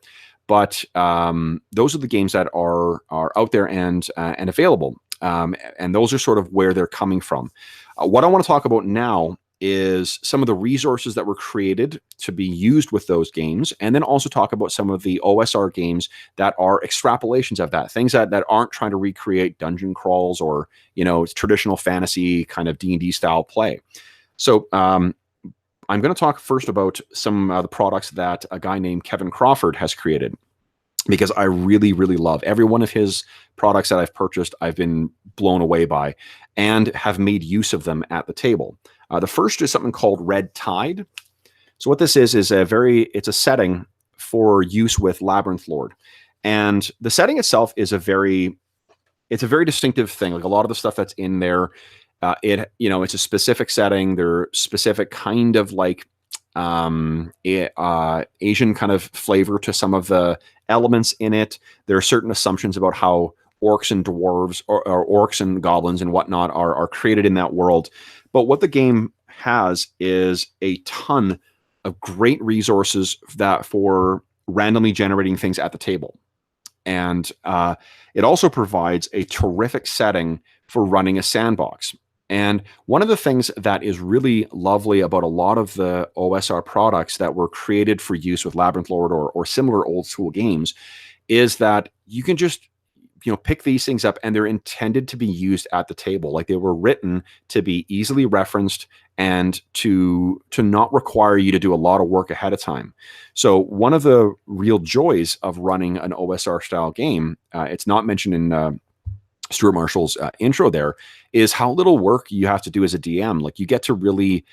but those are the games that are out there and available. And those are sort of where they're coming from. What I want to talk about now is some of the resources that were created to be used with those games, and then also talk about some of the OSR games that are extrapolations of that, things that aren't trying to recreate dungeon crawls or traditional fantasy kind of D&D style play. So I'm going to talk first about some of the products that a guy named Kevin Crawford has created, because I really, really love every one of his products that I've purchased. I've been blown away by and have made use of them at the table. The first is something called Red Tide. So what this is it's a setting for use with Labyrinth Lord. And the setting itself is it's a very distinctive thing. Like a lot of the stuff that's in there, it's a specific setting. They're specific kind of like Asian kind of flavor to some of the elements in it. There are certain assumptions about how orcs and dwarves or orcs and goblins and whatnot are created in that world. But what the game has is a ton of great resources for randomly generating things at the table. And it also provides a terrific setting for running a sandbox. And one of the things that is really lovely about a lot of the OSR products that were created for use with Labyrinth Lord or similar old school games is that you can just pick these things up and they're intended to be used at the table. Like they were written to be easily referenced and to not require you to do a lot of work ahead of time. So one of the real joys of running an OSR style game, it's not mentioned in Stuart Marshall's intro there, is how little work you have to do as a DM. Like you get to really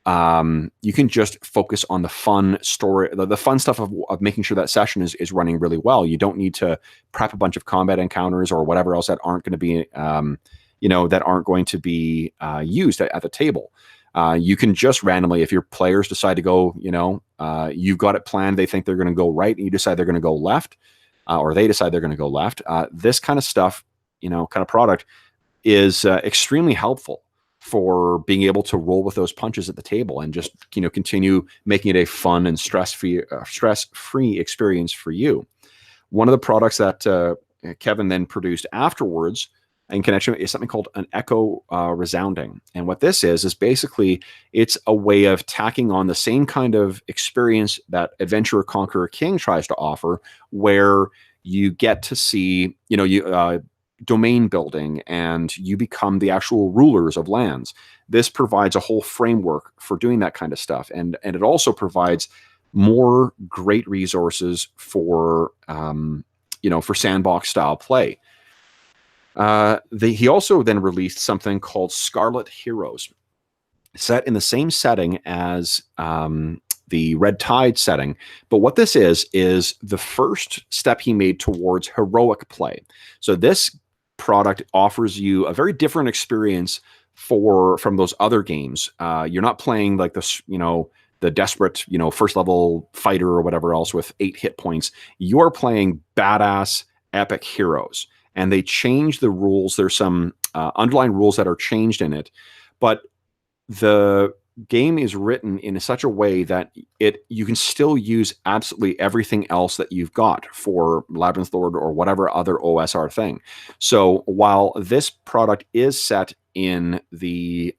you can just focus on the fun story, the fun stuff of making sure that session is running really well. You don't need to prep a bunch of combat encounters or whatever else that aren't going to be, that aren't going to be used at the table. You can just randomly, if your players decide to go, you've got it planned, they think they're going to go right, and you decide they're going to go left, or they decide they're going to go left. This kind of stuff, kind of product is extremely helpful for being able to roll with those punches at the table and just continue making it a fun and stress-free experience for you. One of the products that Kevin then produced afterwards in connection is something called an echo resounding. And what this is basically it's a way of tacking on the same kind of experience that Adventurer Conqueror King tries to offer, where you get to see, domain building and you become the actual rulers of lands. This provides a whole framework for doing that kind of stuff. And it also provides more great resources for, for sandbox style play. He also then released something called Scarlet Heroes, set in the same setting as the Red Tide setting. But what this is the first step he made towards heroic play. So this product offers you a very different experience from those other games. You're not playing like this, the desperate, first level fighter or whatever else with 8 hit points. You're playing badass epic heroes. And they change the rules. There's some underlying rules that are changed in it, but the game is written in such a way that you can still use absolutely everything else that you've got for Labyrinth Lord or whatever other OSR thing. So while this product is set in the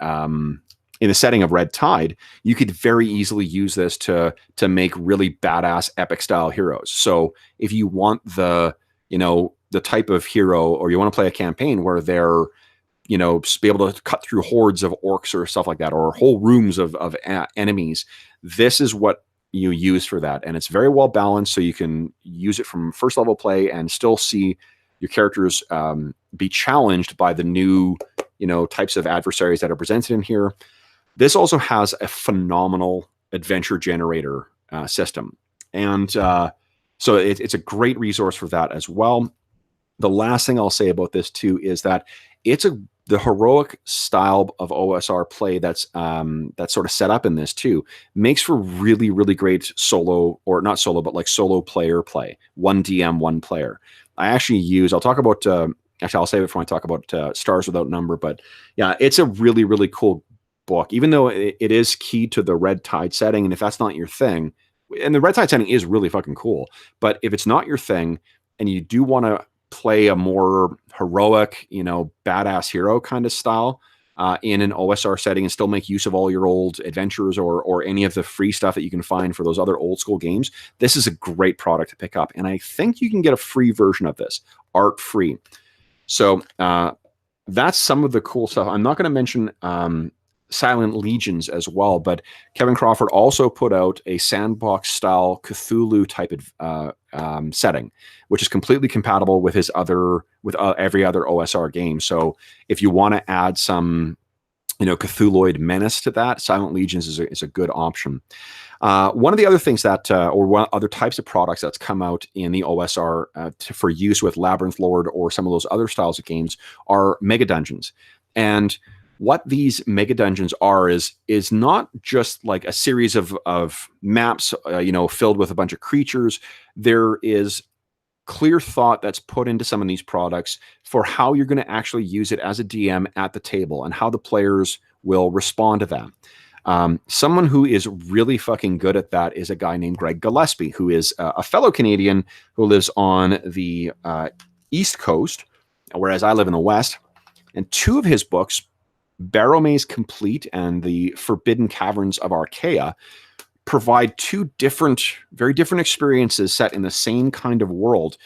setting of Red Tide, you could very easily use this to make really badass epic style heroes. So if you want the type of hero, or you want to play a campaign where they're, be able to cut through hordes of orcs or stuff like that, or whole rooms of enemies, this is what you use for that. And it's very well balanced, so you can use it from first level play and still see your characters be challenged by the new, types of adversaries that are presented in here. This also has a phenomenal adventure generator system. And so it's a great resource for that as well. The last thing I'll say about this too is that it's the heroic style of OSR play that's sort of set up in this too makes for really, really great solo, or not solo, but like solo player play. 1 DM, 1 player. I'll talk about, I'll save it when I talk about Stars Without Number, but yeah, it's a really, really cool book, even though it is key to the Red Tide setting. And if that's not your thing, and the Red Tide setting is really fucking cool, but if it's not your thing and you do want to play a more heroic, badass hero kind of style in an OSR setting and still make use of all your old adventures or any of the free stuff that you can find for those other old school games, this is a great product to pick up. And I think you can get a free version of this, art free. So that's some of the cool stuff. I'm not going to mention Silent Legions as well, but Kevin Crawford also put out a sandbox style Cthulhu type of setting, which is completely compatible with every other OSR game. So if you want to add some, Cthulhuid menace to that, Silent Legions is a good option. One of the other things that, or one other types of products that's come out in the OSR for use with Labyrinth Lord or some of those other styles of games are mega dungeons. And what these mega dungeons are is not just like a series of maps, filled with a bunch of creatures. There is clear thought that's put into some of these products for how you're going to actually use it as a DM at the table and how the players will respond to that. Someone who is really fucking good at that is a guy named Greg Gillespie, who is a fellow Canadian who lives on the East Coast, whereas I live in the West. And 2 of his books, Barrow Maze Complete and The Forbidden Caverns of Archaea, provide 2 very different experiences set in the same kind of world.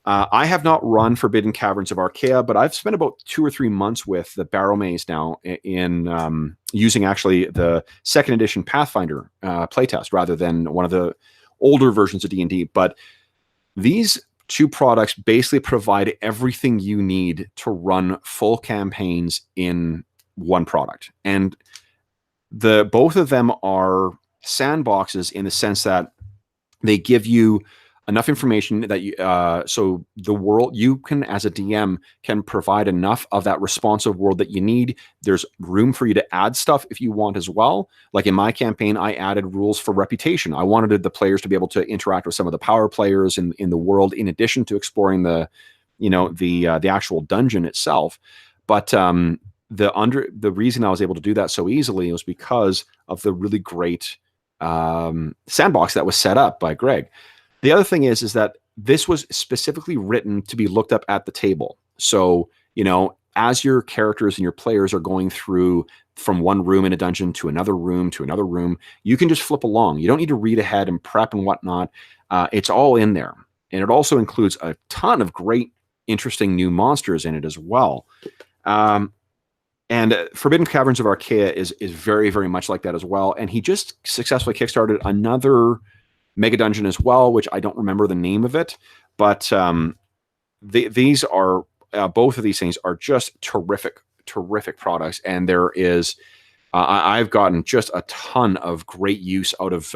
I have not run Forbidden Caverns of Archaea, but I've spent about 2 or 3 months with the Barrow Maze now in using actually the 2nd edition Pathfinder playtest rather than one of the older versions of D&D. But these 2 products basically provide everything you need to run full campaigns in one product. And both of them are sandboxes in the sense that they give you enough information that you so the world, you can as a DM can provide enough of that responsive world that you need. There's room for you to add stuff if you want as well. Like in my campaign, I added rules for reputation. I wanted the players to be able to interact with some of the power players in the world, in addition to exploring the actual dungeon itself. But the reason I was able to do that so easily was because of the really great sandbox that was set up by Greg. The other thing is that this was specifically written to be looked up at the table. So, as your characters and your players are going through from one room in a dungeon to another room, you can just flip along. You don't need to read ahead and prep and whatnot. It's all in there. And it also includes a ton of great, interesting new monsters in it as well. And Forbidden Caverns of Archaea is very, very much like that as well. And he just successfully kickstarted another mega dungeon as well, which I don't remember the name of it. But these are, both of these things are just terrific, terrific products. And there is, I've gotten just a ton of great use out of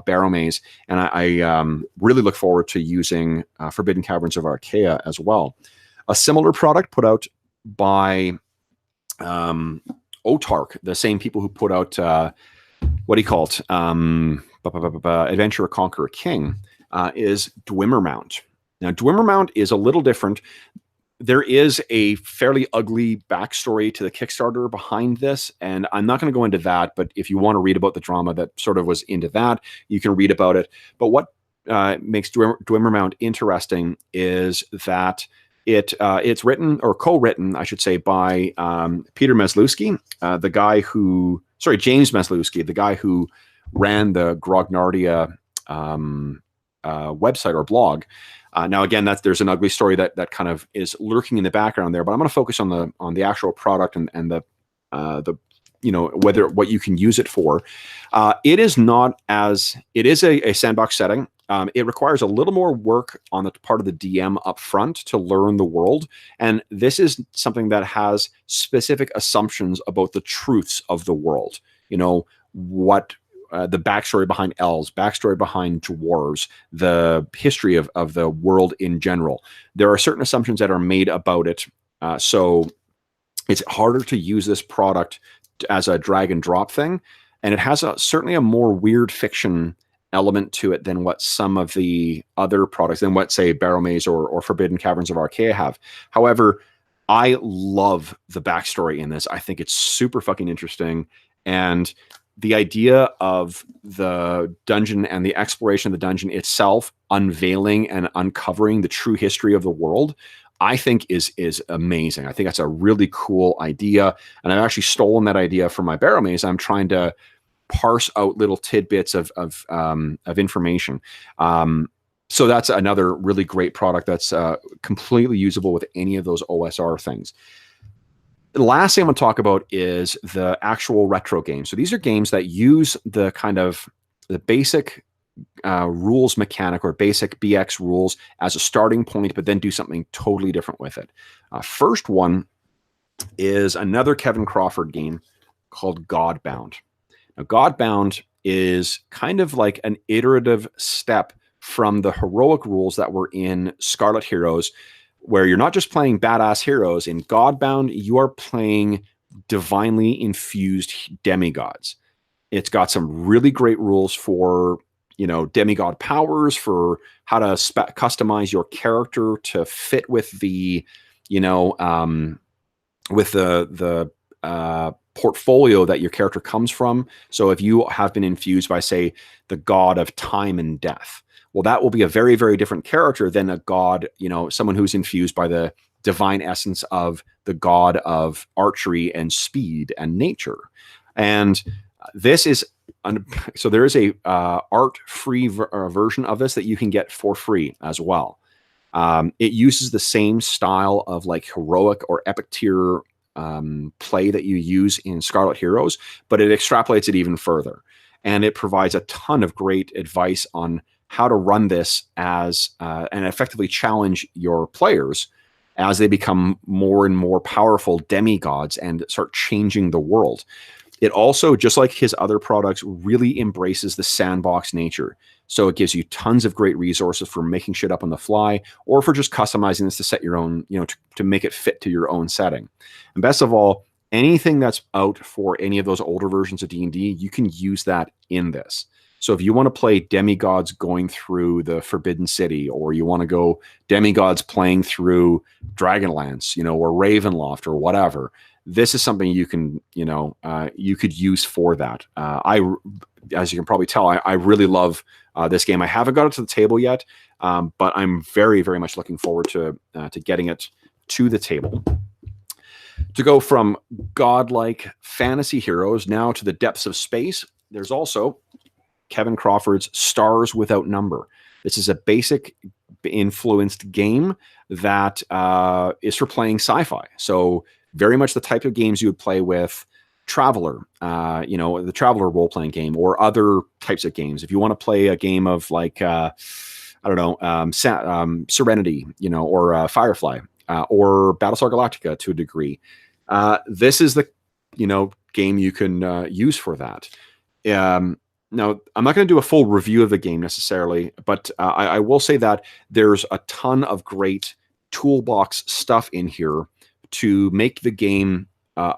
Barrow Maze. And I really look forward to using Forbidden Caverns of Archaea as well. A similar product put out by Otark, the same people who put out what do you call it? Adventurer Conqueror King, is Dwimmermount. Now, Dwimmermount is a little different. There is a fairly ugly backstory to the Kickstarter behind this, and I'm not going to go into that, but if you want to read about the drama that sort of was into that, you can read about it. But what makes Dwimmermount interesting is that it's written, or co-written, I should say, by Peter Maslewski, the guy who, sorry, James Maslewski, the guy who ran the Grognardia website or blog. Now, again, there's an ugly story that kind of is lurking in the background there, but I'm going to focus on the actual product and the what you can use it for. It is a sandbox setting. It requires a little more work on the part of the DM up front to learn the world. And this is something that has specific assumptions about the truths of the world. What the backstory behind elves, backstory behind dwarves, the history of the world in general. There are certain assumptions that are made about it. So it's harder to use this product as a drag and drop thing. And it has certainly a more weird fiction element to it than what some of the other products, than what, say, Barrow Maze or Forbidden Caverns of Archaea have. However, I love the backstory in this. I think it's super fucking interesting. And the idea of the dungeon and the exploration of the dungeon itself unveiling and uncovering the true history of the world, I think is amazing. I think that's a really cool idea. And I've actually stolen that idea from my Barrow Maze. I'm trying to parse out little tidbits of information. So that's another really great product that's completely usable with any of those OSR things. The last thing I'm going to talk about is the actual retro games. So these are games that use the kind of the basic rules mechanic or basic BX rules as a starting point, but then do something totally different with it. First one is another Kevin Crawford game called Godbound. Now, Godbound is kind of like an iterative step from the heroic rules that were in Scarlet Heroes, where you're not just playing badass heroes. In Godbound, you are playing divinely infused demigods. It's got some really great rules for, demigod powers, for how to customize your character to fit with the, with the portfolio that your character comes from. So if you have been infused by, say, the god of time and death, well, that will be a very, very different character than a god, someone who's infused by the divine essence of the god of archery and speed and nature. And this is, so there is a art-free version of this that you can get for free as well. It uses the same style of like heroic or epic tier play that you use in Scarlet Heroes, but it extrapolates it even further. And it provides a ton of great advice on how to run this as and effectively challenge your players as they become more and more powerful demigods and start changing the world. It also, just like his other products, really embraces the sandbox nature. So it gives you tons of great resources for making shit up on the fly, or for just customizing this to set your own, to make it fit to your own setting. And best of all, anything that's out for any of those older versions of D&D, you can use that in this. So if you want to play demigods going through the Forbidden City, or you want to go demigods playing through Dragonlance, or Ravenloft or whatever, this is something you can, you could use for that. As you can probably tell, I really love this game. I haven't got it to the table yet, but I'm very, very much looking forward to getting it to the table. To go from godlike fantasy heroes now to the depths of space, there's also Kevin Crawford's Stars Without Number. This is a basic influenced game that is for playing sci-fi. So very much the type of games you would play with Traveler, the Traveler role-playing game, or other types of games. If you want to play a game of like, Serenity, or Firefly, or Battlestar Galactica to a degree, this is the, game you can use for that. Now, I'm not going to do a full review of the game necessarily, but I will say that there's a ton of great toolbox stuff in here to make the game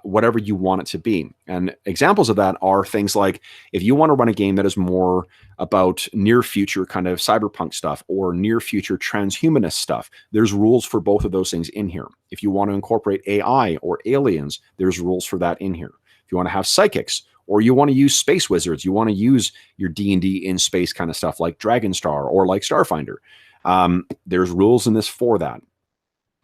whatever you want it to be. And examples of that are things like, if you want to run a game that is more about near future kind of cyberpunk stuff or near future transhumanist stuff, there's rules for both of those things in here. If you want to incorporate AI or aliens, there's rules for that in here. If you want to have psychics, or you want to use space wizards, you want to use your D&D in space kind of stuff like Dragonstar or like Starfinder, there's rules in this for that.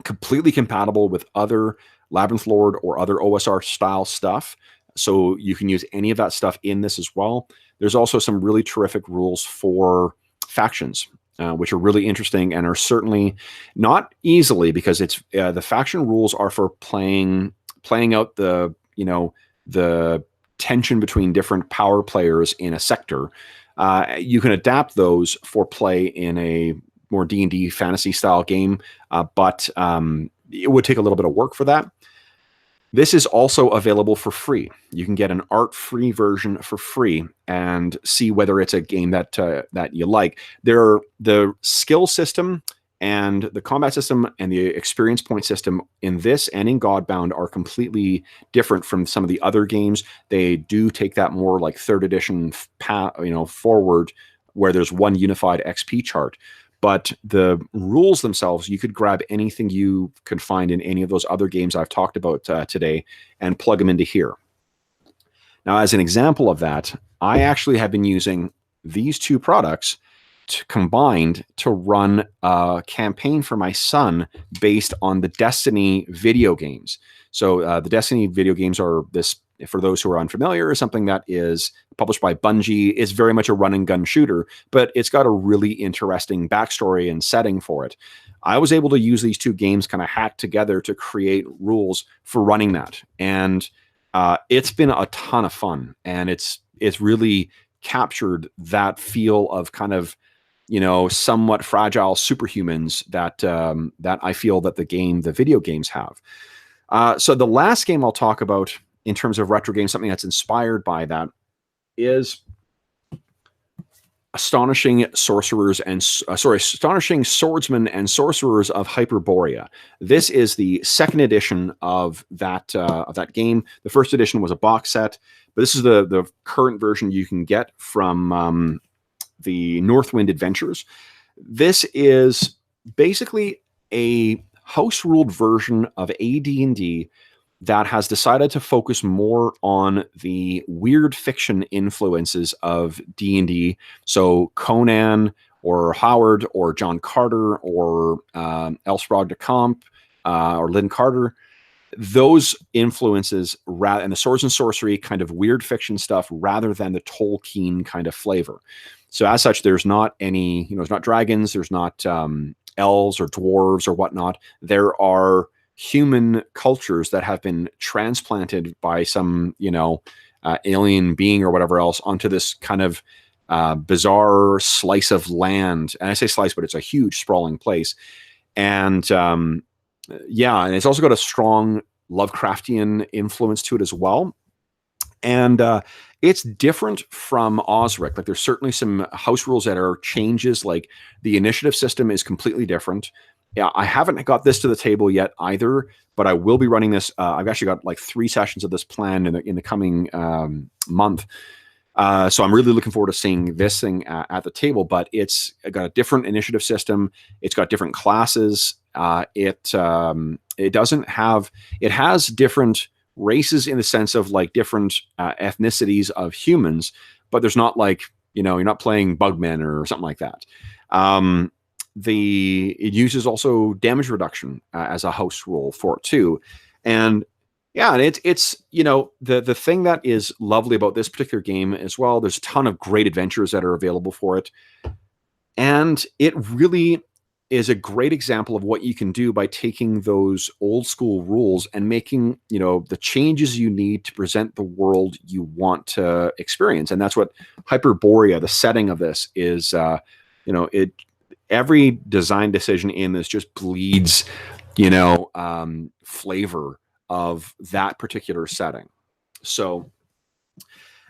Completely compatible with other Labyrinth Lord or other OSR style stuff. So you can use any of that stuff in this as well. There's also some really terrific rules for factions, which are really interesting and are certainly not easily, because it's the faction rules are for playing out the tension between different power players in a sector. You can adapt those for play in a more D&D fantasy style game, but it would take a little bit of work for that. This is also available for free. You can get an art-free version for free and see whether it's a game that you like. The skill system and the combat system and the experience point system in this and in Godbound are completely different from some of the other games. They do take that more like third edition forward, where there's one unified XP chart. But the rules themselves, you could grab anything you could find in any of those other games I've talked about today and plug them into here. Now, as an example of that, I actually have been using these two products combined to run a campaign for my son based on the Destiny video games. So the Destiny video games are this, for those who are unfamiliar, is something that is published by Bungie. It's very much a run and gun shooter, but it's got a really interesting backstory and setting for it. I was able to use these two games kind of hacked together to create rules for running that. And it's been a ton of fun. And it's really captured that feel of kind of, somewhat fragile superhumans that I feel that the video games have. So the last game I'll talk about in terms of retro games, something that's inspired by that, is Astonishing Swordsmen and Sorcerers of Hyperborea. This is the second edition of that game. The first edition was a box set, but this is the current version you can get from the Northwind Adventures. This is basically a house-ruled version of AD&D that has decided to focus more on the weird fiction influences of D&D. So Conan or Howard or John Carter or L. Sprague de Camp or Lynn Carter, those influences, and the swords and sorcery kind of weird fiction stuff, rather than the Tolkien kind of flavor. So as such, there's not any, there's not dragons, there's not elves or dwarves or whatnot. There are human cultures that have been transplanted by some, alien being or whatever else onto this kind of bizarre slice of land. And I say slice, but it's a huge sprawling place. And and it's also got a strong Lovecraftian influence to it as well. And it's different from Osric. Like, there's certainly some house rules that are changes. Like, the initiative system is completely different. Yeah, I haven't got this to the table yet either, but I will be running this. I've actually got like 3 sessions of this planned in the coming month. So I'm really looking forward to seeing this thing at the table. But it's got a different initiative system. It's got different classes. It has different races in the sense of like different ethnicities of humans, but there's not like, you're not playing Bugmen or something like that. It uses also damage reduction as a house rule for it too. And Yeah, and it's you know, the thing that is lovely about this particular game as well, there's a ton of great adventures that are available for it. And it really is a great example of what you can do by taking those old school rules and making, you know, the changes you need to present the world you want to experience. And that's what Hyperborea, the setting of this, is. You know, it every design decision in this just bleeds, you know, flavor of that particular setting. So,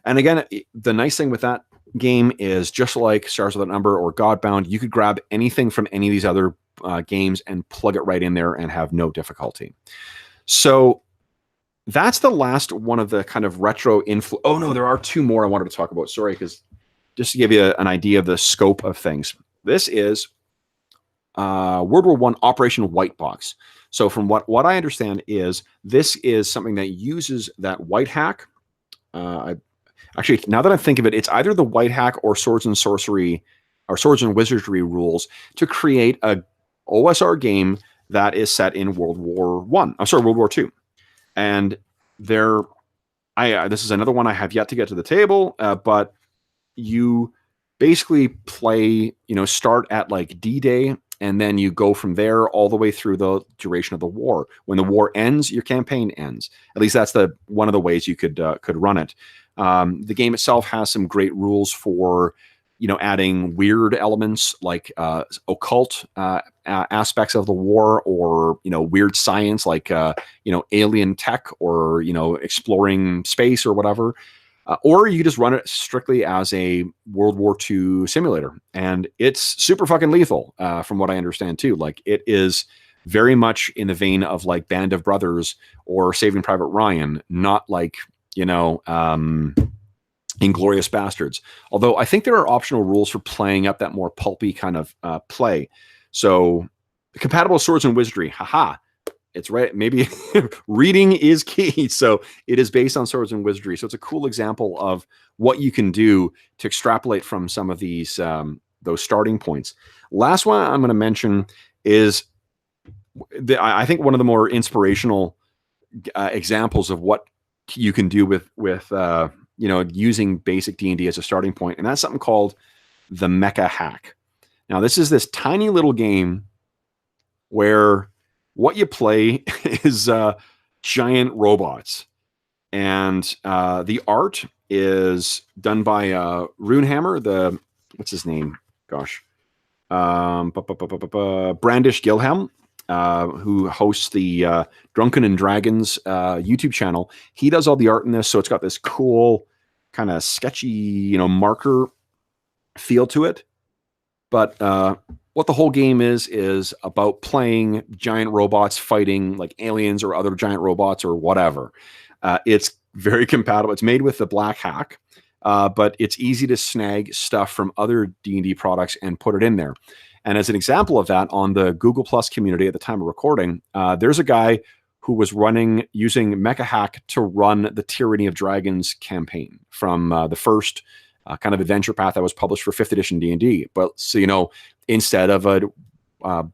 and again, the nice thing with that game is, just like Stars Without Number or Godbound, you could grab anything from any of these other games and plug it right in there and have no difficulty. So that's the last one of the kind of retro influ. Oh no, there are two more I wanted to talk about. Sorry, because just to give you an idea of the scope of things, this is World War I Operation White Box. So from what I understand is, this is something that uses that white hack. Actually, now that I think of it, it's either the white hack or swords and sorcery or swords and wizardry rules to create a OSR game that is set in World War I. I'm sorry, World War II. And this is another one I have yet to get to the table, but you basically play, you know, start at like D-Day, and then you go from there all the way through the duration of the war. When the war ends, your campaign ends. At least that's one of the ways you could run it. The game itself has some great rules for, you know, adding weird elements like occult aspects of the war, or, you know, weird science like, you know, alien tech, or, you know, exploring space or whatever. Or you just run it strictly as a World War II simulator. And it's super fucking lethal, from what I understand too. Like, it is very much in the vein of like Band of Brothers or Saving Private Ryan, not like, you know, Inglourious Bastards. Although I think there are optional rules for playing up that more pulpy kind of play. So compatible swords and wizardry. Haha. It's right. Maybe reading is key. So it is based on swords and wizardry. So it's a cool example of what you can do to extrapolate from some of these those starting points. Last one I'm going to mention is I think one of the more inspirational examples of what you can do with you know, using basic D&D as a starting point, and that's something called the Mecha Hack. Now, this is this tiny little game where what you play is giant robots, and the art is done by Runehammer. What's his name? Gosh, Brandish Gilham, who hosts the Drunken and Dragons YouTube channel. He does all the art in this, so it's got this cool kind of sketchy, you know, marker feel to it. But what the whole game is about playing giant robots fighting like aliens or other giant robots or whatever. It's very compatible. It's made with the Black Hack, but it's easy to snag stuff from other D&D products and put it in there. And as an example of that, on the Google Plus community at the time of recording, there's a guy who was using Mecha Hack to run the Tyranny of Dragons campaign from the first kind of adventure path that was published for 5th edition D&D. But so, you know, instead of a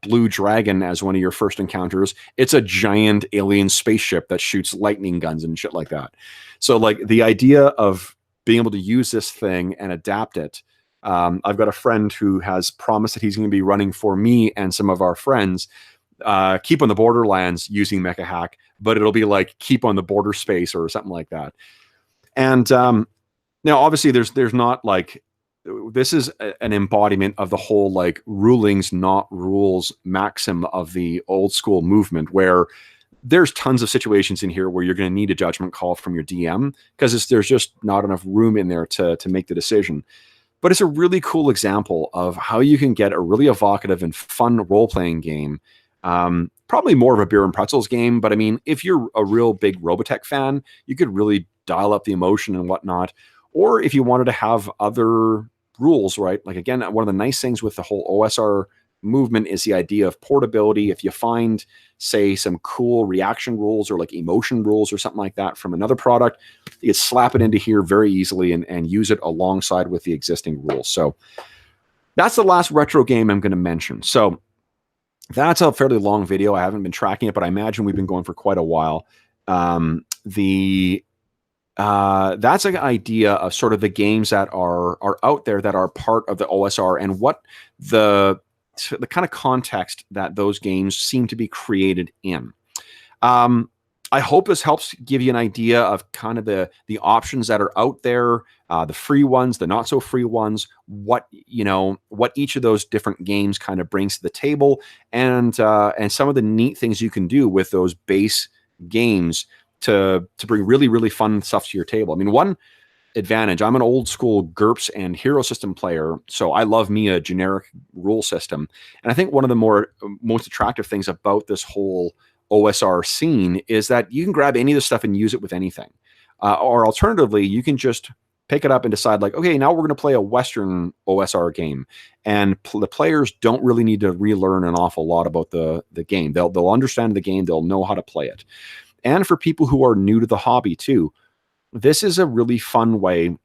blue dragon as one of your first encounters, it's a giant alien spaceship that shoots lightning guns and shit like that. So like the idea of being able to use this thing and adapt it. I've got a friend who has promised that he's going to be running for me and some of our friends, Keep on the Borderlands using Mecha Hack, but it'll be like Keep on the Border Space or something like that. And now, obviously, there's not like, this is an embodiment of the whole like rulings, not rules maxim of the old school movement, where there's tons of situations in here where you're going to need a judgment call from your DM because there's just not enough room in there to make the decision. But it's a really cool example of how you can get a really evocative and fun role-playing game. Probably more of a beer and pretzels game, but I mean, if you're a real big Robotech fan, you could really dial up the emotion and whatnot. Or if you wanted to have other rules, right? Like, again, one of the nice things with the whole OSR movement is the idea of portability. If you find, say, some cool reaction rules or like emotion rules or something like that from another product, you can slap it into here very easily and use it alongside with the existing rules. So that's the last retro game I'm going to mention. So that's a fairly long video. I haven't been tracking it, but I imagine we've been going for quite a while. The That's an idea of sort of the games that are out there that are part of the OSR and what the the kind of context that those games seem to be created in. Um, I hope this helps give you an idea of kind of the options that are out there, the free ones, the not so free ones, what what each of those different games kind of brings to the table, and some of the neat things you can do with those base games to bring really really fun stuff to your table. I mean, one advantage. I'm an old school GURPS and hero system player, so I love me a generic rule system. And I think one of the most attractive things about this whole OSR scene is that you can grab any of this stuff and use it with anything. Or alternatively, you can just pick it up and decide like, okay, now we're going to play a Western OSR game. And the players don't really need to relearn an awful lot about the game. They'll understand the game. They'll know how to play it. And for people who are new to the hobby too, this is a really fun way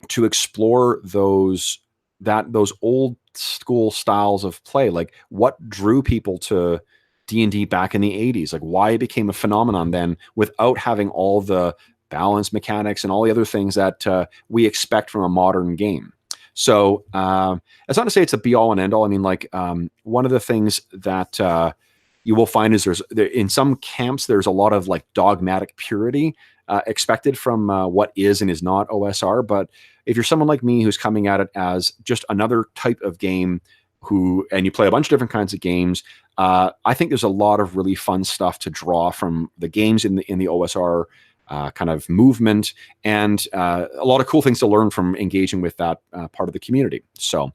to explore those old school styles of play, like what drew people to D&D back in the 80s, like why it became a phenomenon then without having all the balance mechanics and all the other things that we expect from a modern game. So it's not to say it's a be all and end all. I mean, like one of the things that you will find is in some camps, there's a lot of like dogmatic purity expected from what is and is not OSR. But if you're someone like me who's coming at it as just another type of game and you play a bunch of different kinds of games, I think there's a lot of really fun stuff to draw from the games in the OSR kind of movement, and a lot of cool things to learn from engaging with that part of the community. So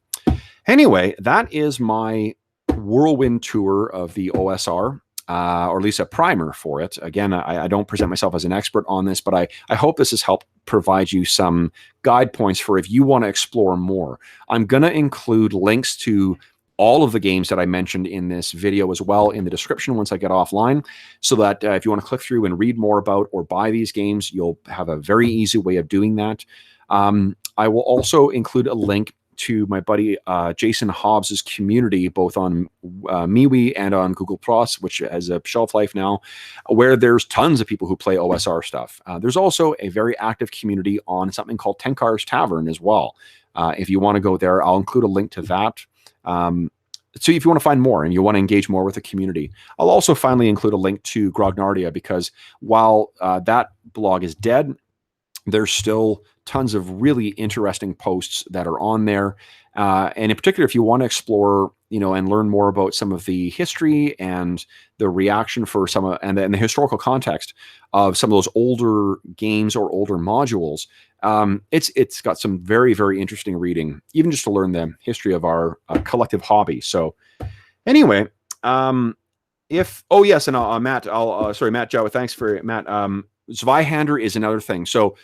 anyway, that is my whirlwind tour of the OSR, or at least a primer for it. Again, I don't present myself as an expert on this, but I hope this has helped provide you some guide points for if you want to explore more. I'm going to include links to all of the games that I mentioned in this video as well in the description once I get offline, so that if you want to click through and read more about or buy these games, you'll have a very easy way of doing that. I will also include a link to my buddy Jason Hobbs's community, both on MeWe and on Google Plus, which has a shelf life now, where there's tons of people who play OSR stuff. There's also a very active community on something called Tenkar's Tavern as well. If you want to go there, I'll include a link to that. So if you want to find more and you want to engage more with the community, I'll also finally include a link to Grognardia, because while that blog is dead, there's still tons of really interesting posts that are on there. And in particular, if you want to explore, and learn more about some of the history and the reaction for and the historical context of some of those older games or older modules, it's got some very, very interesting reading, even just to learn the history of our collective hobby. So anyway, Matt, Matt Jawa, thanks for Matt. Zweihander is another thing. So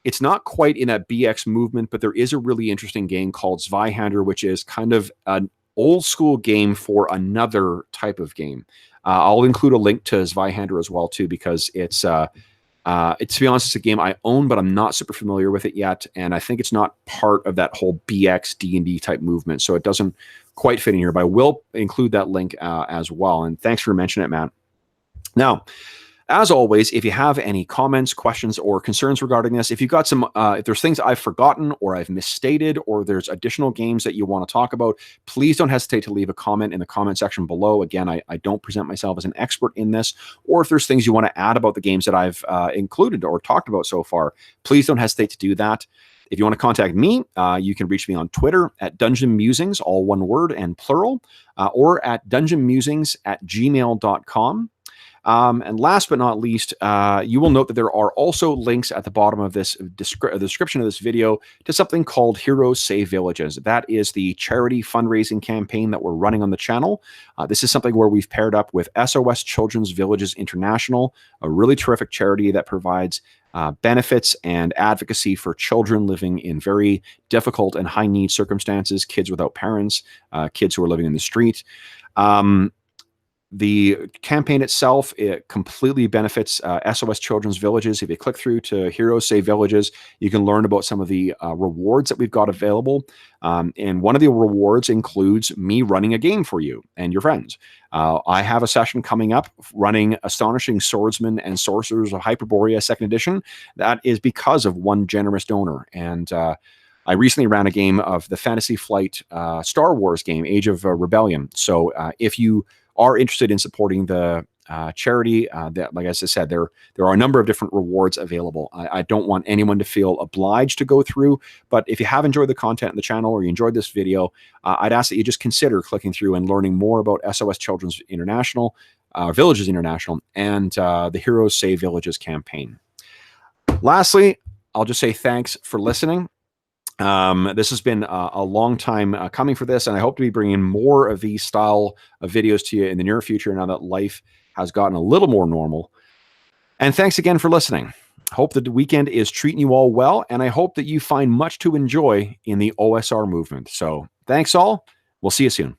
it's not quite in that BX movement, but there is a really interesting game called Zweihander, which is kind of an old school game for another type of game. I'll include a link to Zweihander as well too, because it's to be honest, it's a game I own, but I'm not super familiar with it yet, and I think it's not part of that whole BX D&D type movement, so it doesn't quite fit in here. But I will include that link as well. And thanks for mentioning it, Matt. Now, as always, if you have any comments, questions, or concerns regarding this, if you've got some, if there's things I've forgotten or I've misstated, or there's additional games that you want to talk about, please don't hesitate to leave a comment in the comment section below. Again, I don't present myself as an expert in this, or if there's things you want to add about the games that I've included or talked about so far, please don't hesitate to do that. If you want to contact me, you can reach me on Twitter at Dungeon Musings, all one word and plural, or at dungeonmusings@gmail.com. And last but not least, you will note that there are also links at the bottom of this description of this video to something called Heroes Save Villages. That is the charity fundraising campaign that we're running on the channel. This is something where we've paired up with SOS Children's Villages International, a really terrific charity that provides benefits and advocacy for children living in very difficult and high need circumstances, kids without parents, kids who are living in the street. The campaign itself, it completely benefits SOS Children's Villages. If you click through to Heroes Save Villages, you can learn about some of the rewards that we've got available. And one of the rewards includes me running a game for you and your friends. I have a session coming up running Astonishing Swordsmen and Sorcerers of Hyperborea 2nd Edition. That is because of one generous donor. And I recently ran a game of the Fantasy Flight Star Wars game, Age of Rebellion. So if you are interested in supporting the charity, that, like I said, there are a number of different rewards available. I don't want anyone to feel obliged to go through, but if you have enjoyed the content in the channel or you enjoyed this video, I'd ask that you just consider clicking through and learning more about SOS Children's International, Villages International, and the Heroes Save Villages campaign. Lastly, I'll just say thanks for listening. This has been a long time coming for this, and I hope to be bringing more of these style of videos to you in the near future now that life has gotten a little more normal. And thanks again for listening. Hope that the weekend is treating you all well, and I hope that you find much to enjoy in the OSR movement. So thanks all. We'll see you soon.